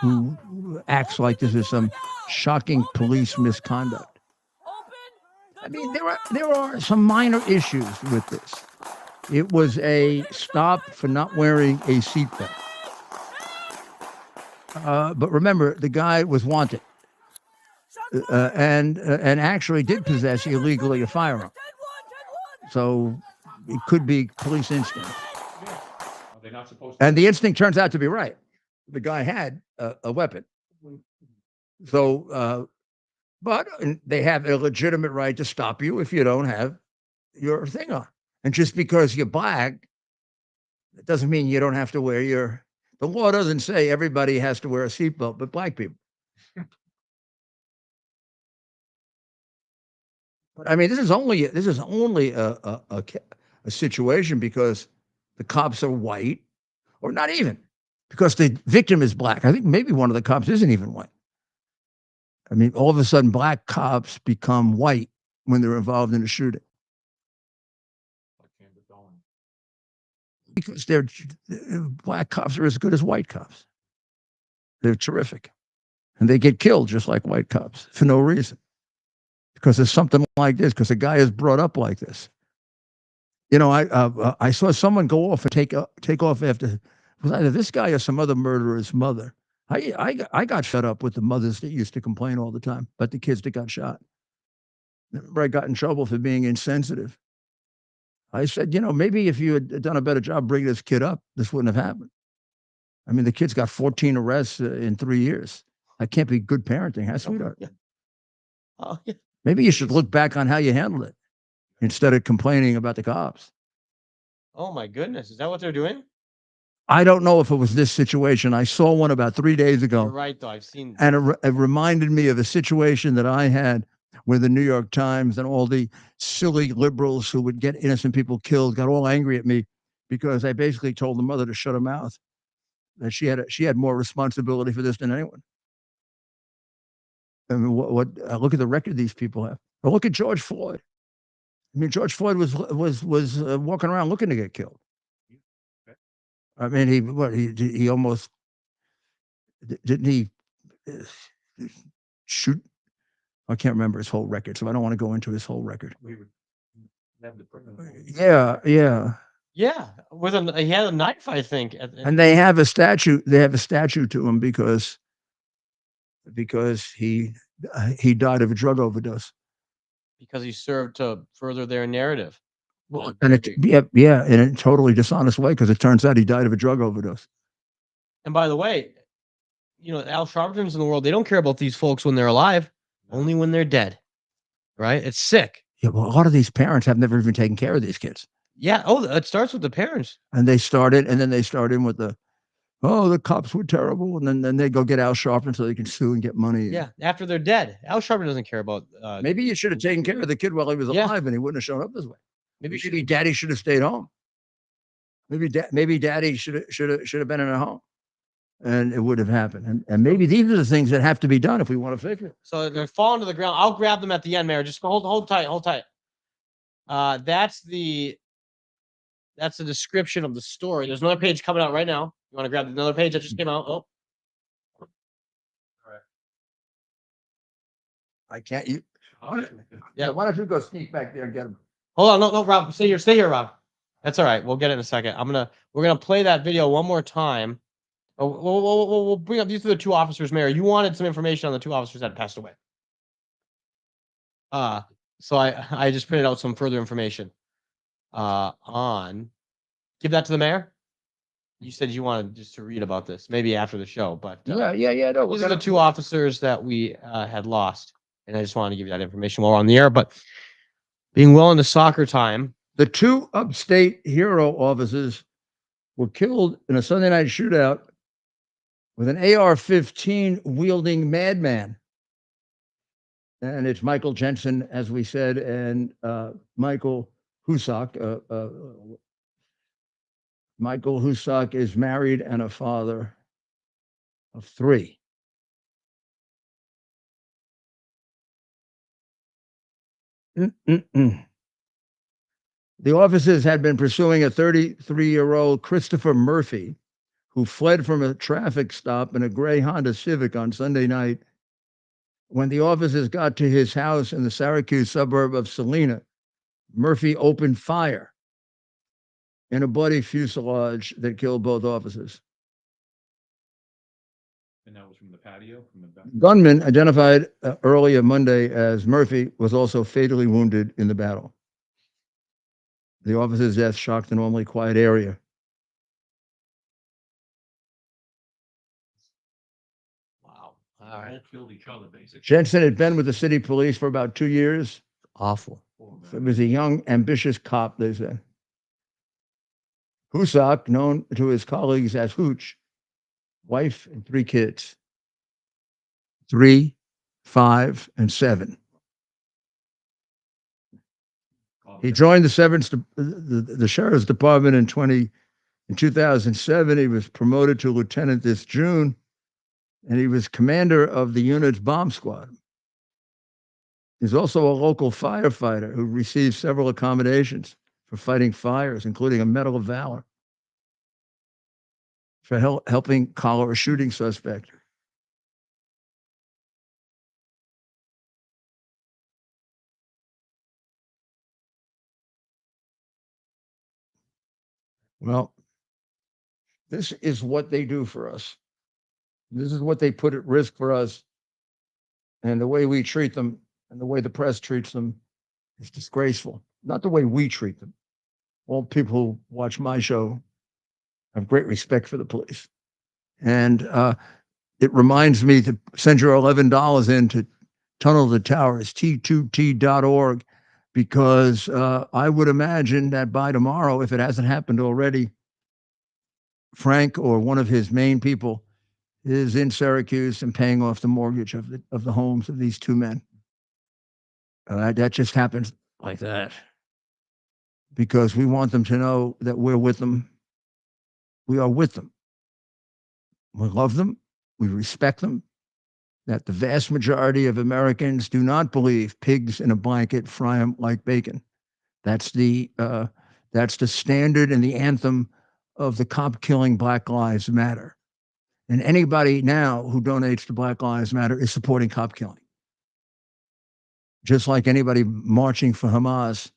who acts like this is some shocking police misconduct. I mean, there are some minor issues with this. It was a stop for not wearing a seatbelt. But remember, the guy was wanted. and actually did possess illegally a firearm. So it could be police instinct. Are they not supposed to? And the instinct turns out to be right. The guy had a weapon. So, but they have a legitimate right to stop you if you don't have your thing on. And just because you're black, it doesn't mean you don't have to wear your. The law doesn't say everybody has to wear a seatbelt, but black people. But I mean, this is only a situation because the cops are white, or not even because the victim is black. I think maybe one of the cops isn't even white. I mean, all of a sudden, black cops become white when they're involved in a shooting because black cops are as good as white cops. They're terrific, and they get killed just like white cops for no reason because there's something like this. Because a guy is brought up like this. You know, I saw someone go off and take off after it was either this guy or some other murderer's mother. I got fed up with the mothers that used to complain all the time about the kids that got shot. Remember, I got in trouble for being insensitive. I said, you know, maybe if you had done a better job bringing this kid up, this wouldn't have happened. I mean, the kid's got 14 arrests in 3 years. That can't be good parenting, huh, sweetheart? Yeah. Oh, yeah. Maybe you should look back on how you handled it instead of complaining about the cops. Oh my goodness. Is that what they're doing? I don't know if it was this situation. I saw one about 3 days ago. You're right, though. I've seen. And it reminded me of a situation that I had where the New York Times and all the silly liberals who would get innocent people killed got all angry at me because I basically told the mother to shut her mouth. That she had more responsibility for this than anyone. I mean, look at the record these people have. Or look at George Floyd. I mean, George Floyd was walking around looking to get killed. I mean, he almost didn't he shoot? I can't remember his whole record, so I don't want to go into his whole record. We would have to bring them. Yeah. Yeah, he had a knife, I think. And they have a statue. They have a statue to him because he died of a drug overdose. Because he served to further their narrative. Well, and in a totally dishonest way, because it turns out he died of a drug overdose. And by the way, you know, Al Sharptons in the world, they don't care about these folks when they're alive, only when they're dead. Right? It's sick. Yeah, well, a lot of these parents have never even taken care of these kids. Yeah. Oh, it starts with the parents. And they start in with the cops were terrible, and then they go get Al Sharpton so they can sue and get money. Yeah, after they're dead. Al Sharpton doesn't care about. Maybe you should have taken care of the kid while he was alive, and he wouldn't have shown up this way. Maybe Daddy should have stayed home. Maybe Daddy should have been in a home, and it would have happened. And maybe these are the things that have to be done if we want to fix it. So they're falling to the ground. I'll grab them at the end, Mayor. Just hold tight. That's the description of the story. There's another page coming out right now. You want to grab another page that just came out? Oh. All right. I can't. Yeah. Why don't you go sneak back there and get him? Hold on, no, Rob, stay here, Rob. That's all right. We'll get it in a second. We're gonna play that video one more time. We'll bring up these are the two officers, Mayor. You wanted some information on the two officers that passed away. So I just printed out some further information. Give that to the mayor. You said you wanted just to read about this, maybe after the show, but No, these are the two officers that we had lost, and I just wanted to give you that information while we're on the air. But being well into soccer time, the two upstate hero officers were killed in a Sunday night shootout with an AR-15 wielding madman. And it's Michael Jensen, as we said, and Michael Husak. Michael Husak is married and a father of 3. The officers had been pursuing a 33-year-old Christopher Murphy, who fled from a traffic stop in a gray Honda Civic on Sunday night. When the officers got to his house in the Syracuse suburb of Salina, Murphy opened fire in a bloody fuselage that killed both officers. And that was from the patio, from the back. Gunman, identified earlier Monday as Murphy, was also fatally wounded in the battle. The officer's death shocked the normally quiet area. Wow. They All right. all killed each other, basically. Jensen had been with the city police for about 2 years. Awful. Poor He man. was a young, ambitious cop, they said. Husak, known to his colleagues as Hooch, wife and 3 kids, 3, 5, and 7. He joined the sheriff's department in 2007. He was promoted to lieutenant this June, and he was commander of the unit's bomb squad. He's also a local firefighter who received several accommodations for fighting fires, including a Medal of Valor for helping collar a shooting suspect. Well, this is what they do for us. This is what they put at risk for us. And the way we treat them and the way the press treats them is disgraceful. Not the way we treat them. All people who watch my show have great respect for the police. And it reminds me to send your $11 in to Tunnel the Towers, T2T.org, because I would imagine that by tomorrow, if it hasn't happened already, Frank or one of his main people is in Syracuse and paying off the mortgage of the homes of these 2 men. That just happens like that because we want them to know that we're with them. We are with them. We love them. We respect them. That the vast majority of Americans do not believe pigs in a blanket fry them like bacon. That's the standard and the anthem of the cop killing Black Lives Matter. And anybody now who donates to Black Lives Matter is supporting cop killing. Just like anybody marching for Hamas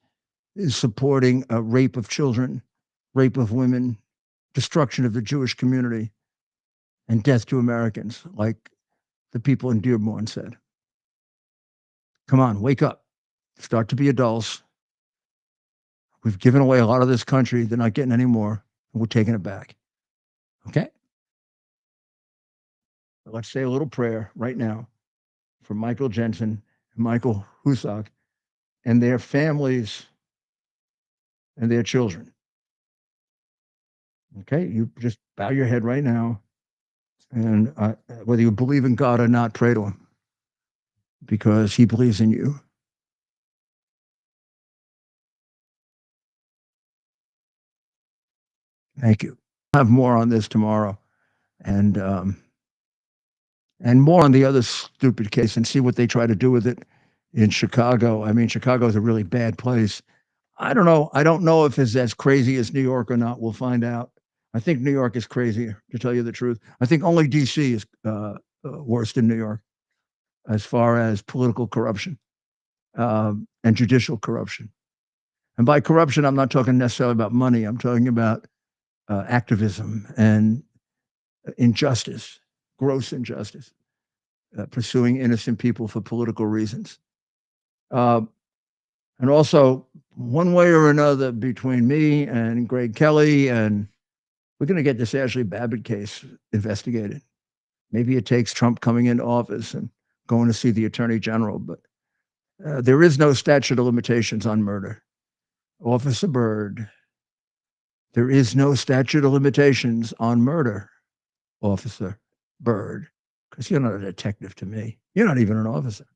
is supporting a rape of children, rape of women, destruction of the Jewish community, and death to Americans, like the people in Dearborn said. Come on, wake up. Start to be adults. We've given away a lot of this country. They're not getting any more. We're taking it back. Okay? Let's say a little prayer right now for Michael Jensen and Michael Husak and their families and their children. Okay? You just bow your head right now. And whether you believe in God or not, pray to him because he believes in you. Thank you. I'll have more on this tomorrow and more on the other stupid case and see what they try to do with it in Chicago. I mean, Chicago is a really bad place. I don't know. I don't know if it's as crazy as New York or not. We'll find out. I think New York is crazier, to tell you the truth. I think only D.C. is worse than New York as far as political corruption and judicial corruption. And by corruption, I'm not talking necessarily about money. I'm talking about activism and injustice, gross injustice, pursuing innocent people for political reasons. And also, one way or another, between me and Greg Kelly, and we're going to get this Ashley Babbitt case investigated. Maybe it takes Trump coming into office and going to see the Attorney General, but there is no statute of limitations on murder. Officer Byrd, there is no statute of limitations on murder, Officer Byrd, because you're not a detective to me. You're not even an officer.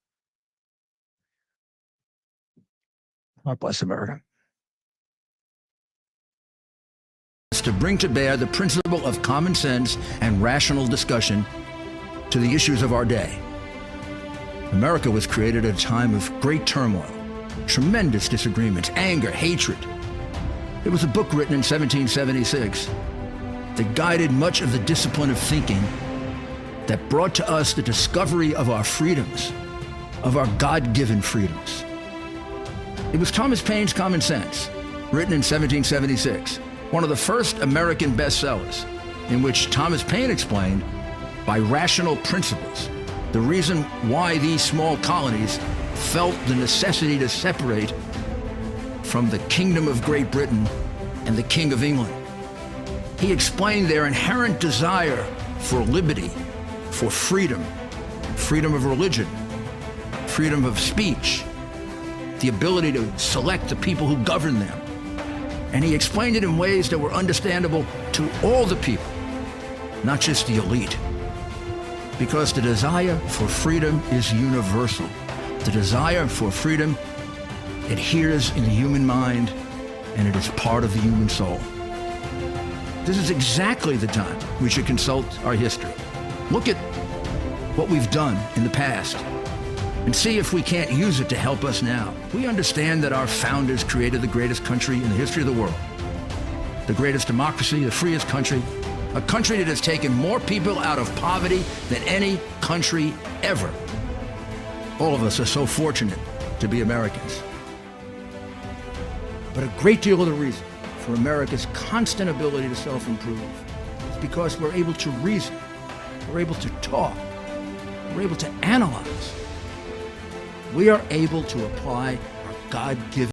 God bless America. To bring to bear the principle of common sense and rational discussion to the issues of our day. America was created at a time of great turmoil, tremendous disagreements, anger, hatred. There was a book written in 1776 that guided much of the discipline of thinking that brought to us the discovery of our freedoms, of our God-given freedoms. It was Thomas Paine's Common Sense, written in 1776, one of the first American bestsellers, in which Thomas Paine explained by rational principles. The reason why these small colonies felt the necessity to separate from the Kingdom of Great Britain and the King of England. He explained their inherent desire for liberty, for freedom, freedom of religion, freedom of speech, the ability to select the people who govern them. And he explained it in ways that were understandable to all the people, not just the elite. Because the desire for freedom is universal. The desire for freedom adheres in the human mind, and it is part of the human soul. This is exactly the time we should consult our history. Look at what we've done in the past and see if we can't use it to help us now. We understand that our founders created the greatest country in the history of the world, the greatest democracy, the freest country, a country that has taken more people out of poverty than any country ever. All of us are so fortunate to be Americans. But a great deal of the reason for America's constant ability to self-improve is because we're able to reason, we're able to talk, we're able to analyze. We are able to apply our God-given